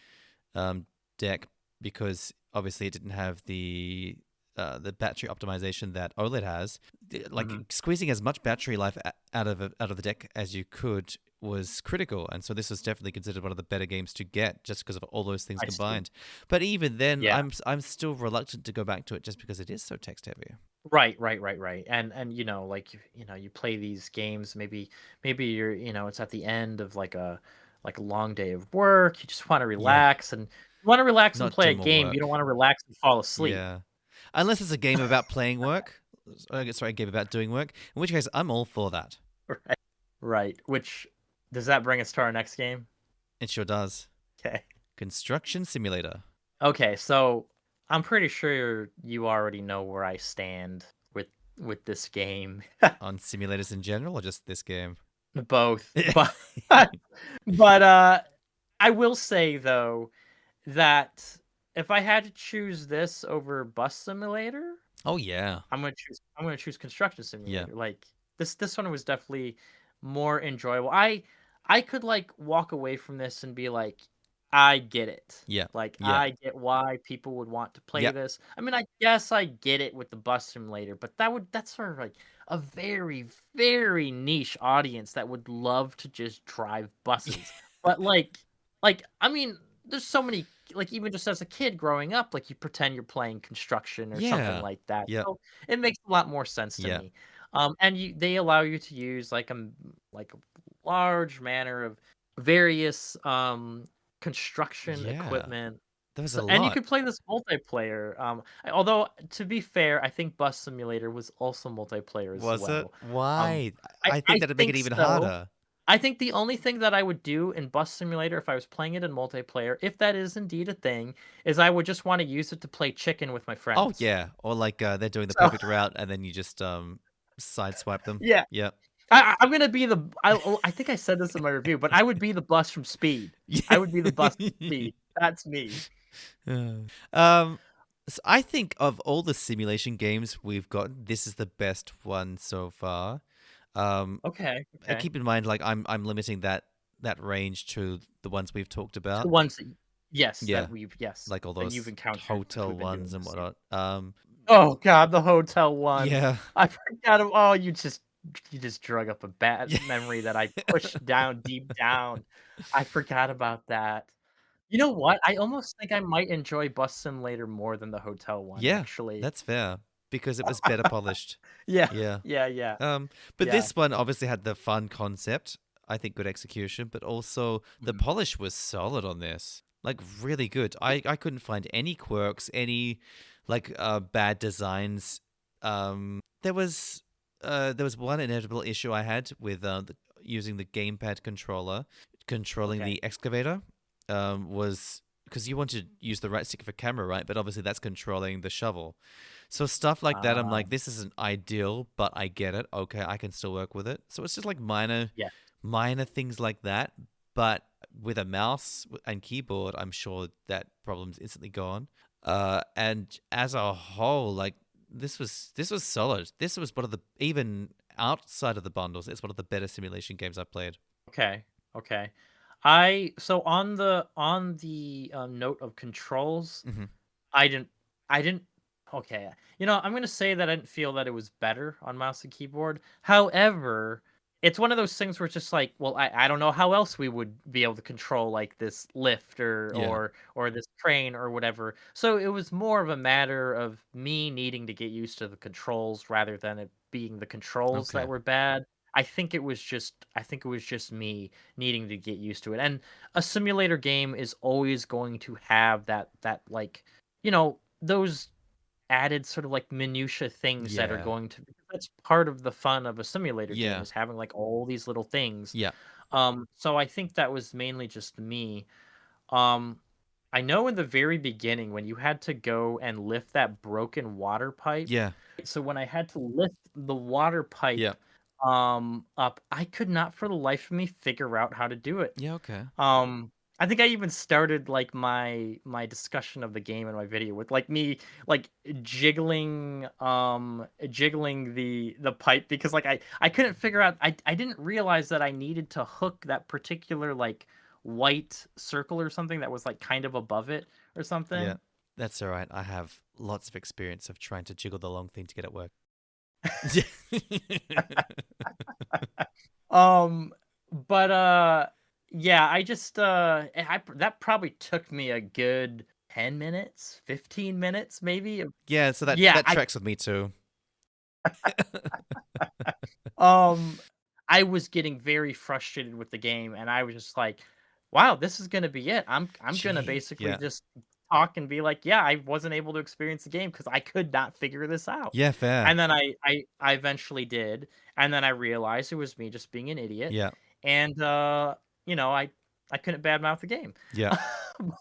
um, deck, because obviously it didn't have the battery optimization that OLED has, like Mhm. squeezing as much battery life out of the deck as you could was critical, and so this was definitely considered one of the better games to get just because of all those things I see. combined. But even then, Yeah. I'm still reluctant to go back to it just because it is so text heavy. Right, right, right, right. And like you play these games, maybe it's at the end of like a long day of work. You just want to Yeah, relax and you want to relax and not play do a more game. You don't work. want to relax and fall asleep. Yeah, unless it's a game about playing work. Sorry, a game about doing work. In which case, I'm all for that. Right. Right. Which does that bring us to our next game? It sure does. Okay. Construction Simulator. Okay, so I'm pretty sure you already know where I stand with this game. On simulators in general, or just this game? Both. But I will say though that if I had to choose this over Bus Simulator, Oh yeah, I'm gonna choose Construction yeah, Simulator. Like this one was definitely more enjoyable. I could like walk away from this and be like, I get it. yeah, Like yeah, I get why people would want to play yep, this. I mean, I guess I get it with the Bus Simulator, but that's sort of like a very, very niche audience that would love to just drive buses. But like I mean, there's so many like even just as a kid growing up, like you pretend you're playing construction or something yeah, like that. yep, So it makes a lot more sense to yep, me. And they allow you to use like a large manner of various construction yeah. equipment. There was So a and you lot. could play this multiplayer. Although to be fair, I think Bus Simulator was also multiplayer as Was it? well. Um, Why? I I think I that'd make it think even so. harder. I think the only thing that I would do in Bus Simulator if I was playing it in multiplayer, if that is indeed a thing, is I would just wanna use it to play chicken with my Oh friends. yeah, or like they're doing the So perfect route and then you just sideswipe them. yeah. Yeah. I'm gonna be the I think I said this in my review, but I would be the bus from Speed. I would be the bus from Yeah. Speed. That's me. Uh, um, so I think of all the simulation games we've gotten, this is the best one so far. Um, Okay, okay. keep in mind, like I'm limiting that range to the ones we've talked The about. ones that Yeah, yes, like all that you've those encountered since hotel we've been doing ones and this, yeah. whatnot. Oh god, the hotel one. Yeah, I forgot of oh, you just drug up a bad yeah, memory that I pushed down deep down. I forgot about that. You know what? I almost think I might enjoy Bus Simulator more than the hotel one, yeah. actually. That's fair because it was better polished. Yeah, Yeah. yeah, yeah, But yeah. this one obviously had the fun concept. I think good execution, but also the Mhm. polish was solid on this. Like really good. I couldn't find any quirks, any like bad designs. There was one inevitable issue I had with using the gamepad controller, controlling Okay. the excavator. Was because you want to use the right stick for camera, right? But obviously that's controlling the shovel. So stuff like that, I'm Ah, like, this isn't ideal, but I get it. Okay, I can still work with it. So it's just like yeah. minor things like that. But with a mouse and keyboard, I'm sure that problem's instantly gone. And as a whole, like this was solid. This was one of the even outside of the bundles, it's one of the better simulation games I've played. Okay, okay. I so on the, note of controls, Hmm. I didn't okay, I'm gonna say that I didn't feel that it was better on mouse and keyboard. However, it's one of those things where it's just like, well, I don't know how else we would be able to control, like, this lift or Yeah. this train or whatever. So, it was more of a matter of me needing to get used to the controls rather than it being the controls that Okay. were bad. I think it was just me needing to get used to it, and a simulator game is always going to have like, those added sort of like minutia things that are Yeah. going to because that's part of the fun of a simulator game Yeah. is having like all these little things. Yeah. So I think that was mainly just me. Um, I know in the very beginning when you had to go and lift that broken water pipe. Yeah. So when I had to lift the water Yeah. pipe up, I could not for the life of me figure out how to do it. Yeah. Okay. Um, I think I even started, like, my discussion of the game in my video with, like, me, like, jiggling the pipe because, like, I couldn't figure out I didn't realize that I needed to hook that particular, like, white circle or something that was, like, kind of above it or Yeah. something. That's all right. I have lots of experience of trying to jiggle the long thing to get it work. Um, but, yeah, I just, that probably took me a good 10 minutes, 15 minutes maybe. Yeah, so that Yeah, that tracks with me too. um, I was getting very frustrated with the game, and I was just like, "Wow, this is gonna be it. I'm gonna Gee, basically yeah. just talk and be like, yeah, I wasn't able to experience the game because I could not figure this out.'" Yeah, fair. And then I eventually did, and then I realized it was me just being an idiot, Yeah. and, I couldn't badmouth the game. Yeah.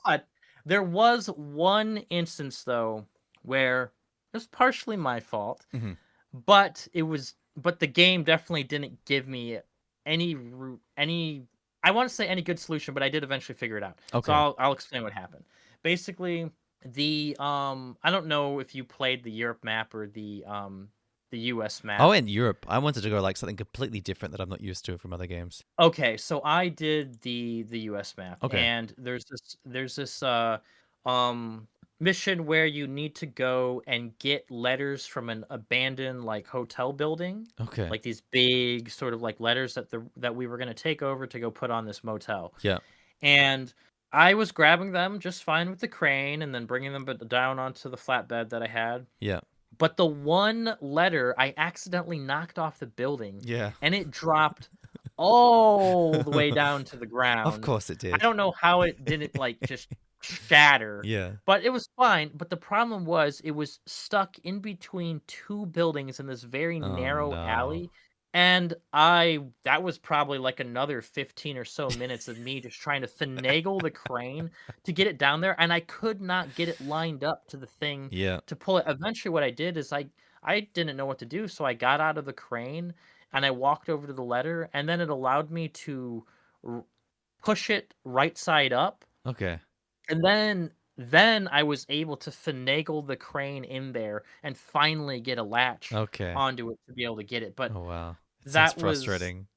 But there was one instance, though, where it was partially my fault, Mhm. but the game definitely didn't give me any I wanna say any good solution, but I did eventually figure it out. So Okay. I'll explain what happened. Basically, I don't know if you played the Europe map or the US Oh, map. in Europe, I wanted to go like something completely different that I'm not used to from other games. Okay, so I did the US map, Okay. and there's this um mission where you need to go and get letters from an abandoned like hotel building, Okay. like these big sort of like letters that we were gonna take over to go put on this motel. Yeah. And I was grabbing them just fine with the crane and then bringing them down onto the flatbed that I had. Yeah. But the one letter I accidentally knocked off the building, Yeah. and it dropped all the way down to the Of ground. course it I did. don't know how it didn't, like, just shatter, Yeah. but it was fine, but the problem was it was stuck in between 2 buildings in this very Oh, narrow no. alley, And that was probably like another 15 or so minutes of me just trying to finagle the crane to get it down there, and I could not get it lined up to the thing Yeah. to pull it. Eventually, what I did is I didn't know what to do, so I got out of the crane and I walked over to the ladder, and then it allowed me to r push it right side up, Okay. and then I was able to finagle the crane in there and finally get a latch Okay. onto it to be able to get it, but Oh wow. It sounds that was frustrating.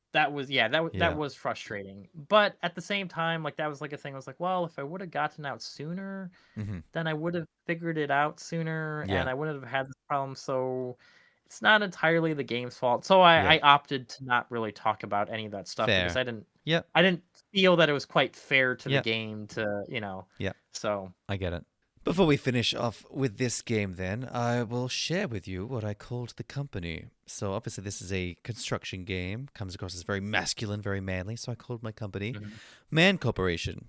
yeah, that Yeah. was frustrating, but at the same time, like, that was, like, a thing I was like, "Well, if I would've gotten out sooner, Hmm. then I would've figured it out sooner, and Yeah. I wouldn't have had this problem," so it's not entirely the game's fault, so I Yeah. opted to not really talk about any of that stuff because Fair. Yep. I didn't feel that it was quite fair to the Yep. game to, Yep. so I get it. Before we finish off with this game, then, I will share with you what I called the company. So, obviously, this is a construction game, comes across as very masculine, very manly, so I called my company Mhm. Man Corporation.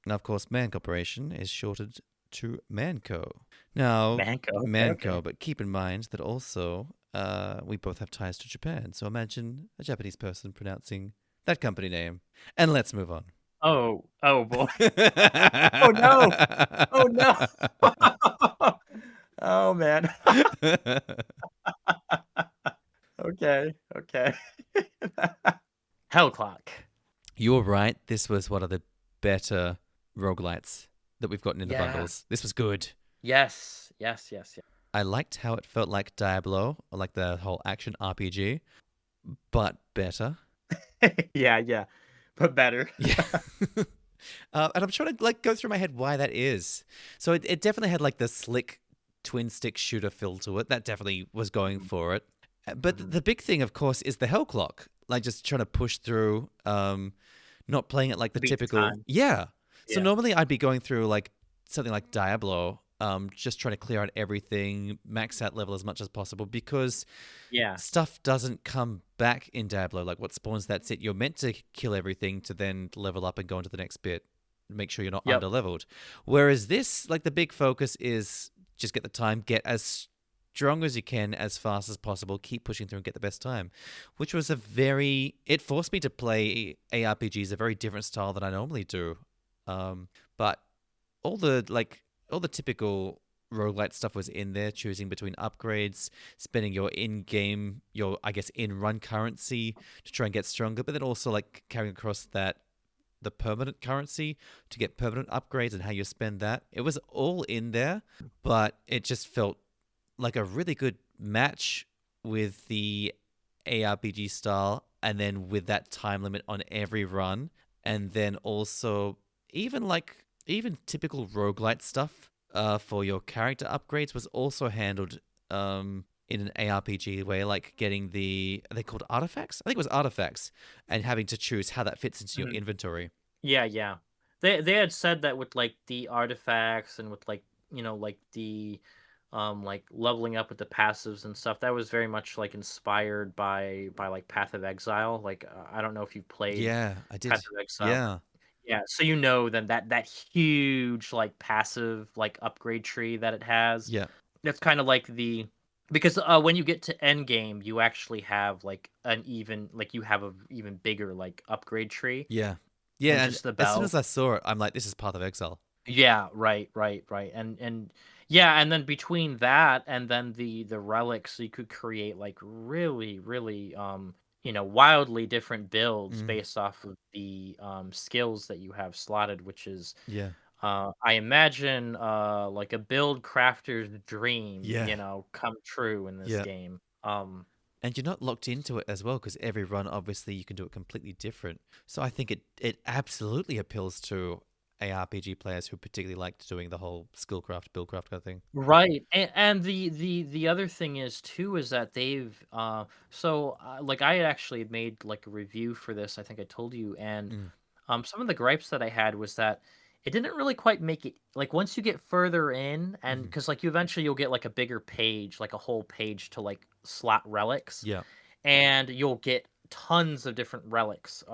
Now, of course, Man Corporation is shorted to Manco. Now, Mango, okay, Manco, okay. but keep in mind that also we both have ties to Japan, so imagine a Japanese person pronouncing that company name. And let's move on. Oh, oh boy. Oh, no. Oh, no. Oh, man. Okay, okay. Hell Clock. You're right. This was one of the better roguelites that we've gotten into Yeah. bundles. This was good. Yes. Yes, yes, I liked how it felt like Diablo, or like the whole action RPG, but better. yeah. Yeah, yeah, but better. Yeah. And I'm trying to like go through my head why that is. So it definitely had like the slick twin stick shooter feel to it. That definitely was going Mhm, for it. But mhm. the big thing, of course, is the hell clock. Like just trying to push through, not playing it like the Beat the typical. time. Yeah. So Yeah. normally I'd be going through like something like Diablo, just trying to clear out everything, max out level as much as possible because Yeah. stuff doesn't come back in Diablo. Like what spawns, that's it. You're meant to kill everything to then level up and go into the next bit. Make sure you're not Yep. under leveled. Whereas this, like the big focus is just get the time, get as strong as you can, as fast as possible, keep pushing through and get the best time. Which was a very, it forced me to play ARPGs a very different style than I normally do. But all the like all the typical roguelite stuff was in there, choosing between upgrades, spending your in-game, your I guess in-run currency to try and get stronger, but then also like carrying across that the permanent currency to get permanent upgrades and how you spend that. It was all in there, but it just felt like a really good match with the ARPG style and then with that time limit on every run. And then also even typical roguelite stuff for your character upgrades was also handled in an ARPG way, like getting are they called artifacts? I think it was artifacts, and having to choose how that fits into your Mhm. inventory. Yeah, yeah. They had said that with, like, the artifacts and with, like, like, like, leveling up with the passives and stuff, that was very much, like, inspired by, like, Path of Exile, like, I don't know if you've played Yeah, I Path did. of Exile. Yeah, Yeah, so then that huge, like, passive, like, upgrade tree that it has, yeah, that's kinda like the because, when you get to end game, you actually have, like, you have a even bigger, like, upgrade tree yeah, than yeah. And just the as soon bell. as I saw it, I'm like, this is Path of Exile. Yeah, right, right, right, and yeah, and then between that and then the relics, you could create, like, really, really, wildly different builds Mm, based off of the, skills that you have slotted, which is, yeah, I imagine, like a build crafter's dream, yeah, come true in this yeah. game. And you're not locked into it as well because every run, obviously, you can do it completely different. So I think it absolutely appeals to ARPG players who particularly liked doing the whole skillcraft, buildcraft kind of thing. Right, and the other thing is too is that like I had actually made like a review for this. I think I told you, and Mm, some of the gripes that I had was that it didn't really quite make it like once you get further in, and hmm. because like you eventually you'll get like a bigger page, like a whole page to like slot relics, Yeah, and you'll get tons of different relics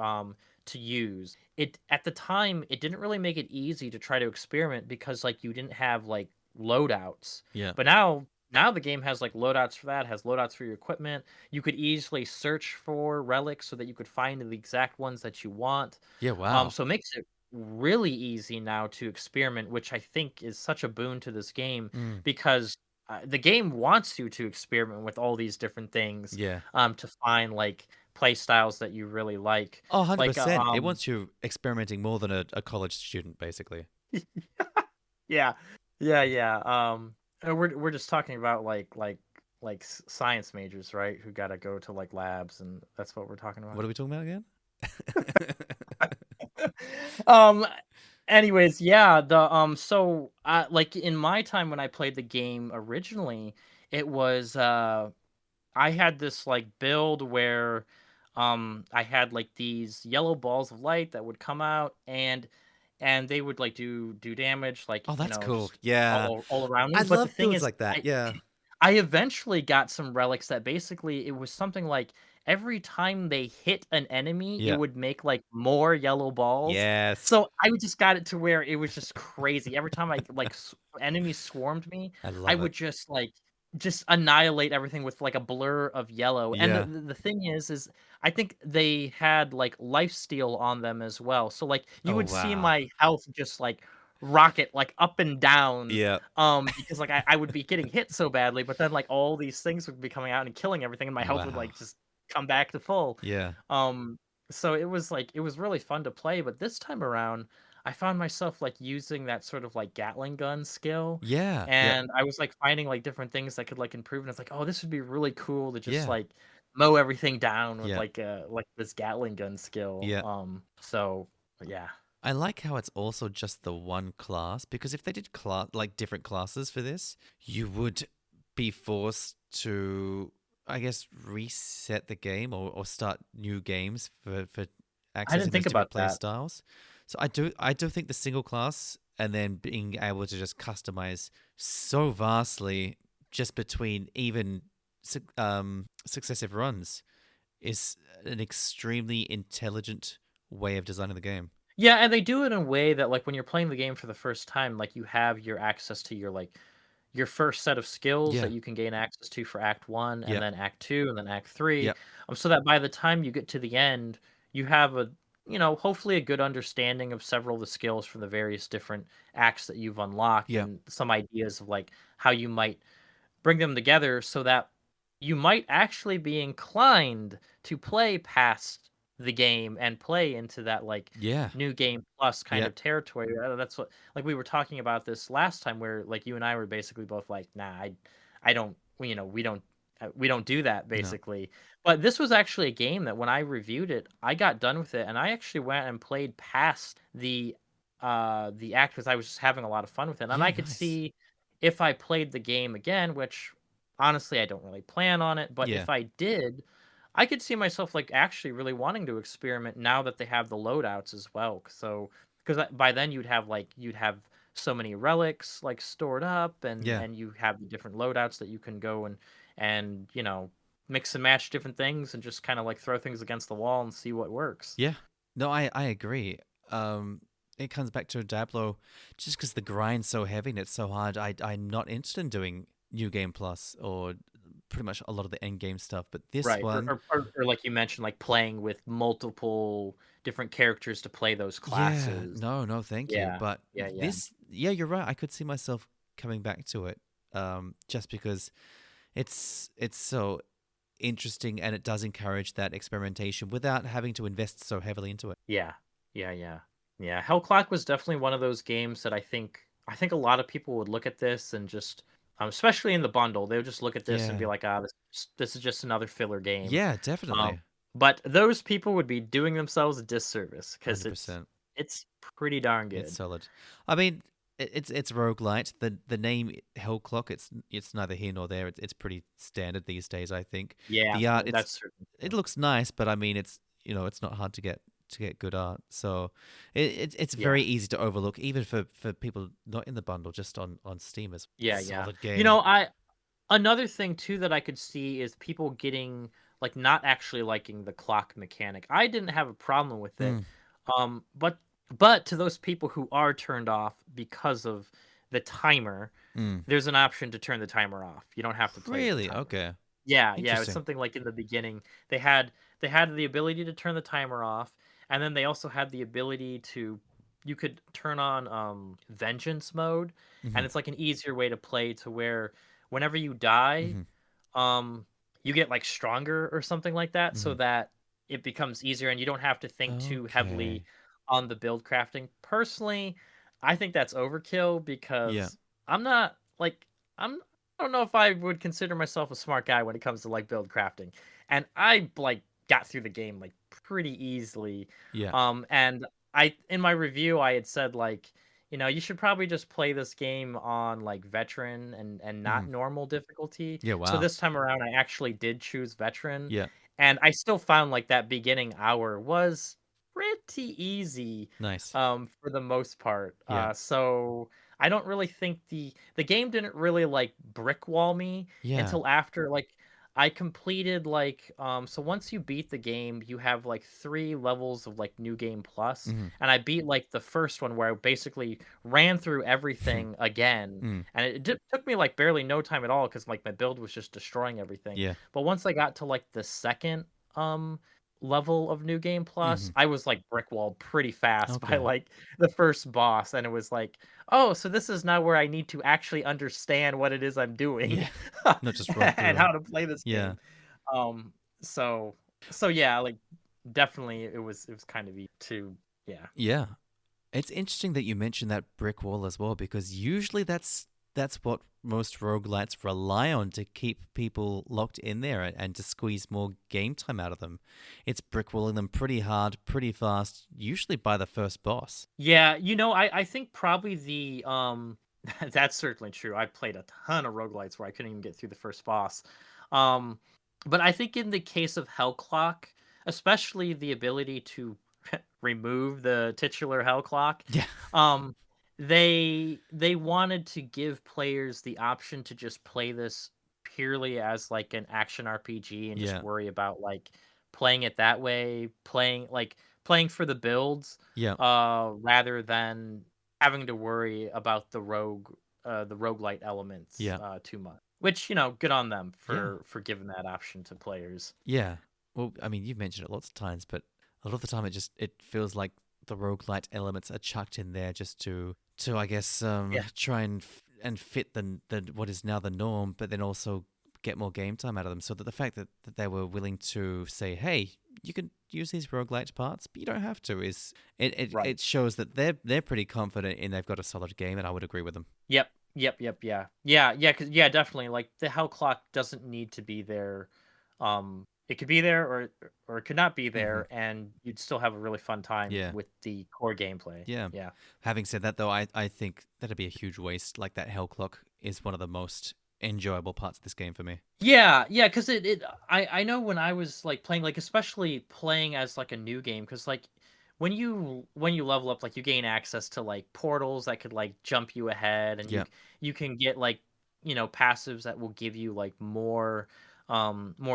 to use. It at the time it didn't really make it easy to try to experiment because like you didn't have like loadouts. yeah, But now now the game has like loadouts for that, has loadouts for your equipment. You could easily search for relics so that you could find the exact ones that you want. Yeah, wow. So it makes it really easy now to experiment, which I think is such a boon to this game Mm, because the game wants you to experiment with all these different things yeah. to find like play styles that you really like. Oh, Like 100%. It wants you experimenting more than a college student, basically. yeah. Yeah, yeah. We're just talking about science majors, right? Who got to go to like labs and that's what we're talking about. What are we talking about again? um anyways, yeah, the so like in my time when I played the game originally, it was I had this like build where I had like these yellow balls of light that would come out and they would like do damage like, Oh, that's cool. just Yeah. all around me. I But the love thing builds is like that. Yeah. I eventually got some relics that basically it was something like every time they hit an enemy, it Yeah. would make like more yellow balls. Yes. So I would just got it to where it was just crazy. Every time enemies swarmed me, I I love it. would just annihilate everything with like a blur of yellow. And Yeah. the thing is I think they had like life steal on them as well. So like you Oh, would see wow. my health just like rocket like up and down Yeah. because, like, I would be getting hit so badly, but then, like, all these things would be coming out and killing everything, and my health would, Wow. like, just come back to full. Yeah. Um, so it was, like it was really fun to play, but this time around, I found myself, like, using that sort of, like, Gatling gun skill, Yeah. Yep. and I was, like, finding, like, different things that could, like, improve, and it's like, "Oh, this would be really cool to just, Yeah. like, mow everything down with, Yeah. like, this Gatling gun skill." Yeah. So yeah. I like how it's also just the one class because if they did like different classes for this, you would be forced to, I guess, reset the game or start new games for I didn't accessing those think different about play that. styles. So I do think the single class and then being able to just customize so vastly just between even successive runs is an extremely intelligent way of designing the game. Yeah, and they do it in a way that, like, when you're playing the game for the first time, like, you have your access to your first set of skills that Yeah. you can gain access to for Act 1, and Yep. then Act 2, and then Act 3, Yep. so that by the time you get to the end, you have hopefully a good understanding of several of the skills from the various different acts that you've unlocked, Yep. and some ideas of, like, how you might bring them together so that you might actually be inclined to play past the game and play into that like Yeah. new game plus kind Yep. of territory. That's what like we were talking about this last time where like you and I were basically both like, nah, I don't, we don't do that No. basically. But this was actually a game that when I reviewed it, I got done with it and I actually went and played past the act because I was just having a lot of fun with it. And Yeah. I could Nice. see if I played the game again, which honestly I don't really plan on it, but Yeah. if I did, I could see myself like actually really wanting to experiment now that they have the loadouts as well. So because by then you'd have so many relics like stored up Yeah. and you have the different loadouts that you can go and mix and match different things and just kind of like throw things against the wall and see what works. Yeah. No, I agree. Um, it comes back to Diablo, just because the grind's so heavy and it's so hard. I'm not interested in doing New Game Plus or pretty much a lot of the end game stuff. But this Right, one, or like you mentioned, like playing with multiple different characters to play those yeah, classes. no, no, thank you. Yeah, But yeah, yeah, this, yeah, you're right. I could see myself coming back to it, just because it's so interesting and it does encourage that experimentation without having to invest so heavily into it. yeah, yeah, yeah, yeah. Hell Clock was definitely one of those games that I think a lot of people would look at this and just, especially in the bundle, they would just look at this and be Yeah. like, ah, this is just another filler game. Yeah, Um, definitely. but those people would be doing themselves a disservice because it's 100%. it's pretty darn It's good. solid. I mean, it's roguelite. The name Hell Clock, it's neither here nor there. It's pretty standard these days, I think. Yeah, The art, that's certainly it true. looks nice, but I mean, it's not hard to get good art. So it's Yeah. very easy to overlook, even for people not in the bundle, just on Steam as Yeah, yeah. solid You game. know, I another thing too that I could see is people getting like not actually liking the clock mechanic. I didn't have a problem with it. Mm, But to those people who are turned off because of the timer, Mm. there's an option to turn the timer off. You don't have to play with the Really? timer. Okay. Yeah, yeah, it was Interesting. something like in the beginning, they had they had the ability to turn the timer off, and then they also had the ability to you could turn on vengeance mode, Hmm. and it's like an easier way to play to where whenever you die, Hmm. um you get like stronger or something like that so Hmm. that it becomes easier and you don't have to think too heavily Okay. on the build crafting. Personally, I think that's overkill Yeah. because I'm not like I'm I don't know if I would consider myself a smart guy when it comes to like build crafting. And I like got through the game like pretty easily. Yeah. And I in my review I had said like, you should probably just play this game on like veteran and Hmm. not normal difficulty. Yeah. So Wow. this time around I actually did choose veteran, Yeah. and I still found like that beginning hour was pretty easy Nice. for the most part. Yeah. So I don't really think the game didn't really like brick wall me Yeah. until after like I completed like so once you beat the game, you have like 3 levels of like new game plus, Hmm. and I beat like the first one where I basically ran through everything again, Mm. and took me like barely no time at all cuz like my build was just destroying everything. Yeah. But once I got to like the second um level of new game plus, Hmm. I was like brick walled pretty fast by Okay. like the first boss, and it was like, "Oh, so this is now where I need to actually understand what it is I'm doing Yeah. Not just run and through. how to play this Yeah. game." Um so so yeah, like definitely it was kind of easy to yeah. Yeah. It's interesting that you mentioned that brick wall as well, because usually that's what most roguelites rely on to keep people locked in there and to squeeze more game time out of them. It's brick walling them pretty hard, pretty fast, usually by the first boss. Yeah, I think probably the that's certainly true. I played a ton of roguelites where I couldn't even get through the first boss. Um but I think in the case of Hell Clock, especially the ability to remove the titular Hell Clock, Yeah. um they wanted to give players the option to just play this purely as like an action RPG and just Yeah. worry about like playing it that way, playing for the builds Yeah. rather than having to worry about the roguelite elements Yeah. too much. Which, good on them Yeah. for giving that option to players. Yeah. Well, I mean, you've mentioned it lots of times, but a lot of the time it feels like the roguelite elements are chucked in there just to I guess Yeah. try and fit the what is now the norm, but then also get more game time out of them. So that the fact that they were willing to say, "Hey, you can use these roguelite parts, but you don't have to," is Right. it shows that they're pretty confident in they've got a solid game, and I would agree with them. Yep. Yep. Yep. Yeah. Yeah. Yeah. Cause yeah, definitely. Like the hell clock doesn't need to be there. It could be there or it could not be Hmm. there, and you'd still have a really fun time Yeah. with the core gameplay. Yeah. Yeah. Having said that, though, I think that'd be a huge waste. Like that hell clock is one of the most enjoyable parts of this game for me. Yeah, yeah, because I know when I was like playing, like especially playing as like a new game, because like when you level up, like you gain access to like portals that could like jump you ahead, and you Yeah. you can get like passives that will give you like more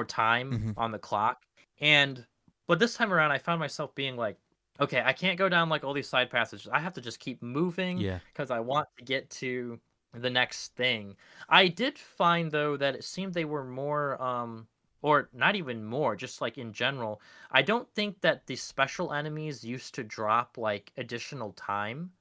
time Hmm. on the clock. And but this time around, I found myself being like, okay, I can't go down like all these side passages. I have to just keep moving Yeah. because I want to get to the next thing. I did find though that it seemed they were more or not even more, just like in general. I don't think that the special enemies used to drop like additional time.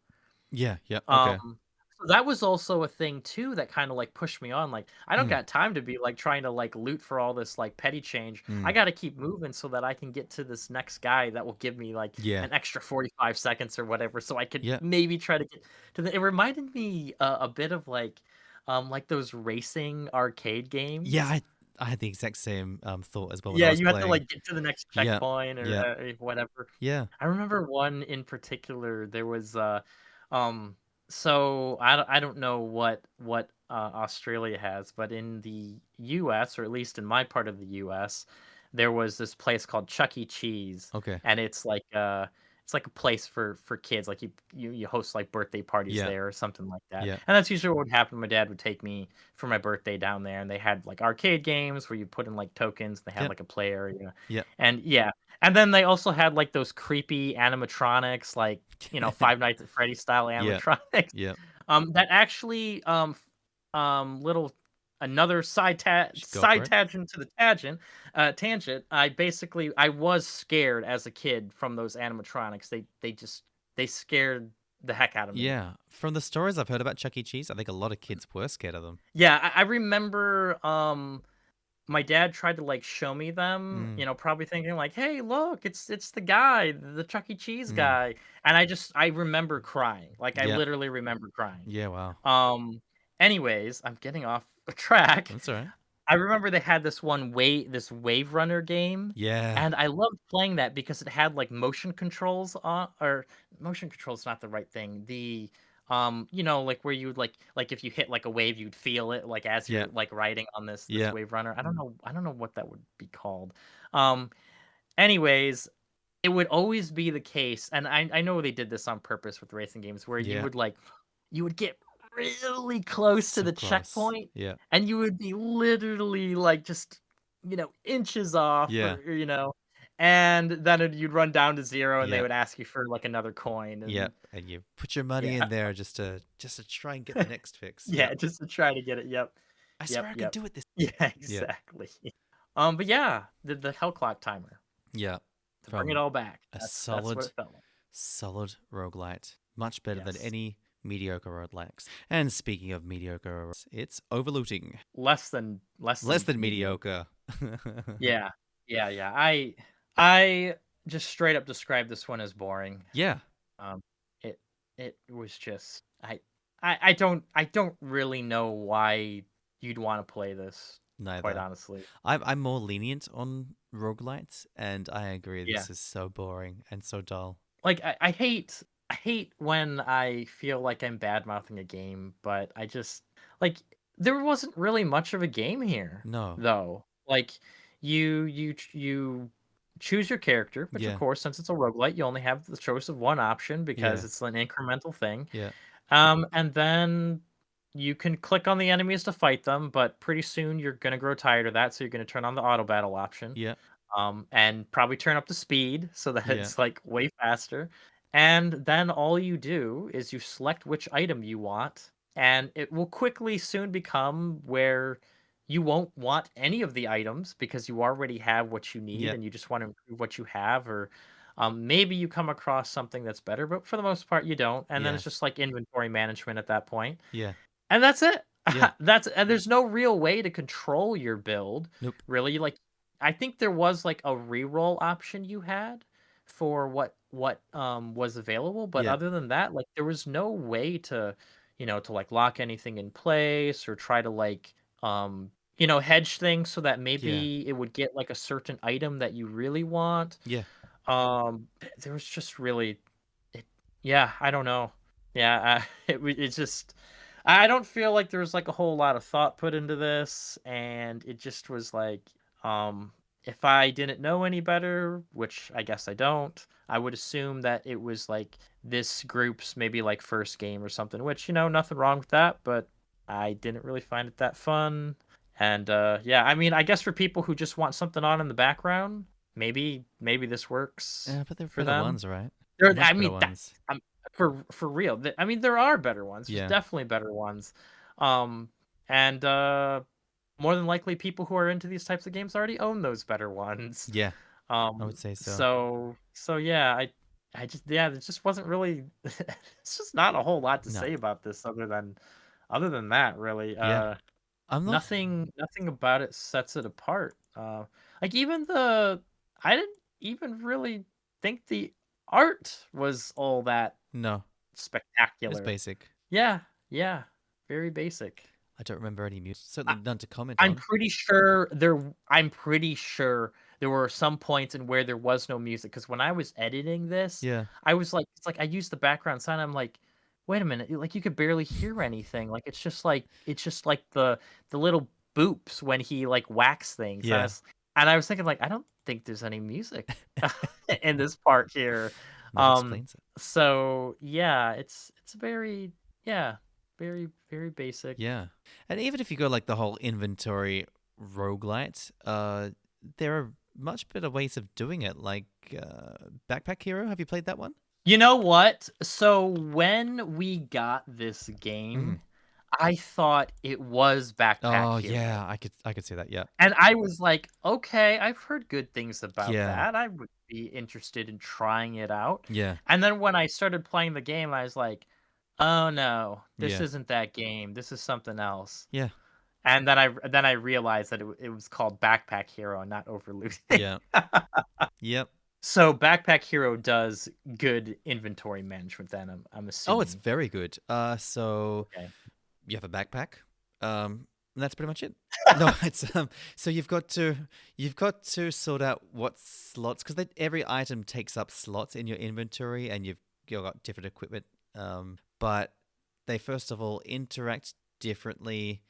Yeah. Yeah. Okay. Um so that was also a thing too that kind of like pushed me on. Like I don't Mm. got time to be like trying to like loot for all this like petty change. I Mm. got to keep moving so that I can get to this next guy that will give me like Yeah. an extra 45 seconds or whatever so I could Yeah. maybe try to get to the it reminded me a bit of like those racing arcade Yeah. games. I had the exact same thought as well when I Yeah, was you had to playing. like get to the next Yeah. checkpoint or Yeah. whatever. Yeah. I remember one in particular. There was um so I don't know what Australia has, but in the US, or at least in my part of the US, there was this place called Chuck E. Cheese, Okay. and it's like a place for kids. Like you host like birthday parties Yeah. there or something like that. Yeah. And that's usually what would happen. My dad would take me for my birthday down there, and they had like arcade games where you put in like tokens. They had Yep. like a play area, Yep. and yeah, and then they also had like those creepy animatronics, like Five Nights at Freddy style Yeah. animatronics. Yep. That actually, little another Go for side it. tangent to the tangent. I was scared as a kid from those animatronics. They scared the heck out of me. Yeah, from the stories I've heard about Chuck E. Cheese, I think a lot of kids were scared of them. Yeah, I remember my dad tried to like show me them, Mm, probably thinking like, "Hey, look, it's the guy, the Chuck E. Cheese mm. guy." And I remember crying. Like I Yeah, literally remember crying. yeah, wow. Um anyways, I'm getting off track. That's all right. I remember they had this Wave Runner game, Yeah, and I loved playing that because it had like motion controls on, or motion controls not the right thing. Like where you would like if you hit like a wave, you'd feel it like as yeah, you're like riding on this yeah, Wave Runner. I don't know what that would be called. Um, anyways, it would always be the case, and I know they did this on purpose with racing games where yeah. you would get really close to So the close. checkpoint, Yeah, and you would be literally, like, just, inches off yeah, or and then you'd run down to 0, and they yeah, would ask you for, like, another coin, yeah. and And you put your money yeah. in there just to try and get the next fix. Yeah, Yep. just to try to get it. Yep. I swear Yep, I could yep. do it this. Yeah, Yeah, exactly. But yeah, the Hell Clock Timer, yeah. to bring it From all back. a That's what solid, it felt like. solid roguelite, much better than Yes. any mediocre roguelikes. And speaking of mediocre, it's overlooting. Less Less than than mediocre. mediocre. Yeah. Yeah, yeah. I just straight up described this one as boring. Yeah, Um, it it was just I don't really know why you'd want to play this, quite neither. honestly. I'm more lenient on roguelites, and I agree. Yeah. This is so boring and so dull. Like I hate when I feel like I'm bad mouthing a game, but I just like there wasn't really much of a game here No. though. Like you choose your character, which of Yeah. course since it's a roguelite, you only have the choice of one option because Yeah. it's an incremental thing. Yeah. And then you can click on the enemies to fight them, but pretty soon you're gonna grow tired of that, so you're gonna turn on the auto battle option, Yeah. and probably turn up the speed so that Yeah. it's like way faster. And then all you do is you select which item you want, and it will quickly soon become where you won't want any of the items because you already have what you need Yeah. and you just want to improve what you have, or maybe you come across something that's better, but for the most part you don't. And then Yeah. it's just like inventory management at that point. Yeah. And that's it. Yeah. And there's no real way to control your build, Nope. really. Like, I think there was like a reroll option you had for what was available, but Yeah. other than that, like there was no way to like lock anything in place or try to like hedge things so that Yeah. maybe it would get like a certain item that you really want. Yeah. There was just really it yeah, I don't know. Yeah, it's just I don't feel like there was like a whole lot of thought put into this, and it just was like if I didn't know any better, which I guess I don't, I would assume that it was like this group's maybe like first game or something, which nothing wrong with that, but I didn't really find it that fun. And yeah, I mean, I guess for people who just want something on in the background, maybe this works Yeah, but they're for better them. ones, right? I Much better mean, ones. I'm for real. I mean, there are better ones. There's Yeah. definitely better ones. Um, and more than likely, people who are into these types of games already own those better ones. Yeah. I would say so. So yeah, I just yeah, there just wasn't really. It's just not a whole lot to No. say about this other than that, really. Yeah. I'm not. Nothing about it sets it apart. Like even the I didn't even really think the art was all that No. It was spectacular. basic. Yeah, yeah, very basic. I don't remember any music. I, Certainly none to comment I'm on. pretty sure there were some points in where there was no music because when I was editing this, Yeah. I was like, it's like I used the background sound. I'm like, wait a minute, like you could barely hear anything. Like it's just like the little boops when he like whacks things. Yeah. And I was thinking like I don't think there's any music in this part here. That explains it. So yeah, it's very yeah, very basic. Yeah. And even if you go like the whole inventory roguelite, there are much better ways of doing it. Like Backpack Hero. Have you played that one? You know what? So when we got this Mm. game, I thought it was Backpack Oh Hero. yeah, I could see that. Yeah, And I was like, "Okay, I've heard good things about yeah, that. I would be interested in trying it out." yeah, And then when I started playing the game, I was like, "Oh no, this yeah, isn't that game. This is something else." yeah, And then I realized that it was called Backpack Hero, not Overlooting. yeah, yep. So Backpack Hero does good inventory management then, I'm Oh, it's assuming. very good. So Okay. you have a backpack. And that's pretty much it. No, it's so you've got to sort out what slots because every item takes up slots in your inventory, and you've got different equipment. But they first of all interact differently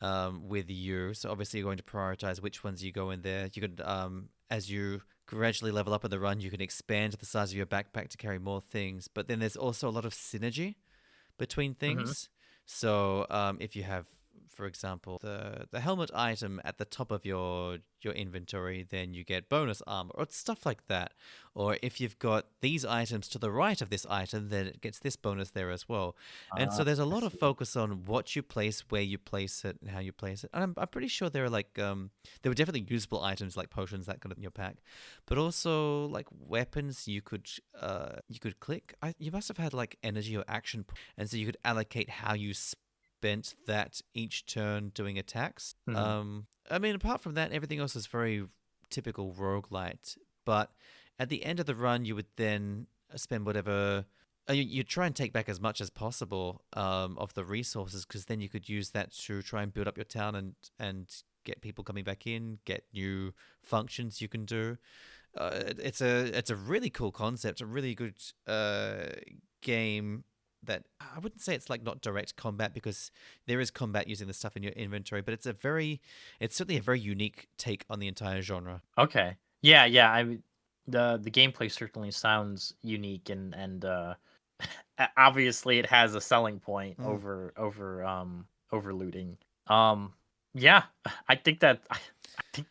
with you. So obviously you're going to prioritize which ones you go in there. You can as you gradually level up in the run, you can expand the size of your backpack to carry more things. But then there's also a lot of synergy between Mhm. things. So if you have, for example, the helmet item at the top of your inventory, then you get bonus armor or stuff like that. Or if you've got these items to the right of this item, then it gets this bonus there as well. And so there's a I lot of see. focus on what you place, where you place it, and how you place it. And I'm pretty sure there are like there were definitely usable items like potions that got in your pack, but also like weapons you could click. You must have had like energy or action, and so you could allocate how you spent that each turn doing attacks. Mhm. I mean, apart from that, everything else is very typical roguelite. But at the end of the run, you would then spend whatever. You try and take back as much as possible of the resources, because then you could use that to try and build up your town and get people coming back in, get new functions you can do. It's a really cool concept, a really good game that I wouldn't say it's like not direct combat, because there is combat using the stuff in your inventory, but it's certainly a very unique take on the entire genre. Okay. Yeah, yeah, the gameplay certainly sounds unique and obviously it has a selling point Mm. over looting. Um yeah, I think that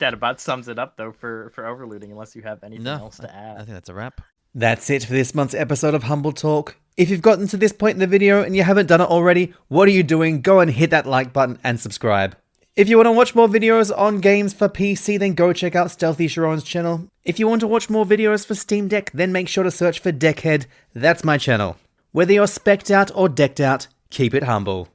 about sums it up though for overlooting unless you have anything No, else to I add. think that's a wrap. That's it for this month's episode of Humble Talk. If you've gotten to this point in the video and you haven't done it already, what are you doing? Go and hit that like button and subscribe. If you want to watch more videos on games for PC, then go check out Stealthy Shiroean's channel. If you want to watch more videos for Steam Deck, then make sure to search for Deckhead. That's my channel. Whether you're specced out or decked out, keep it humble.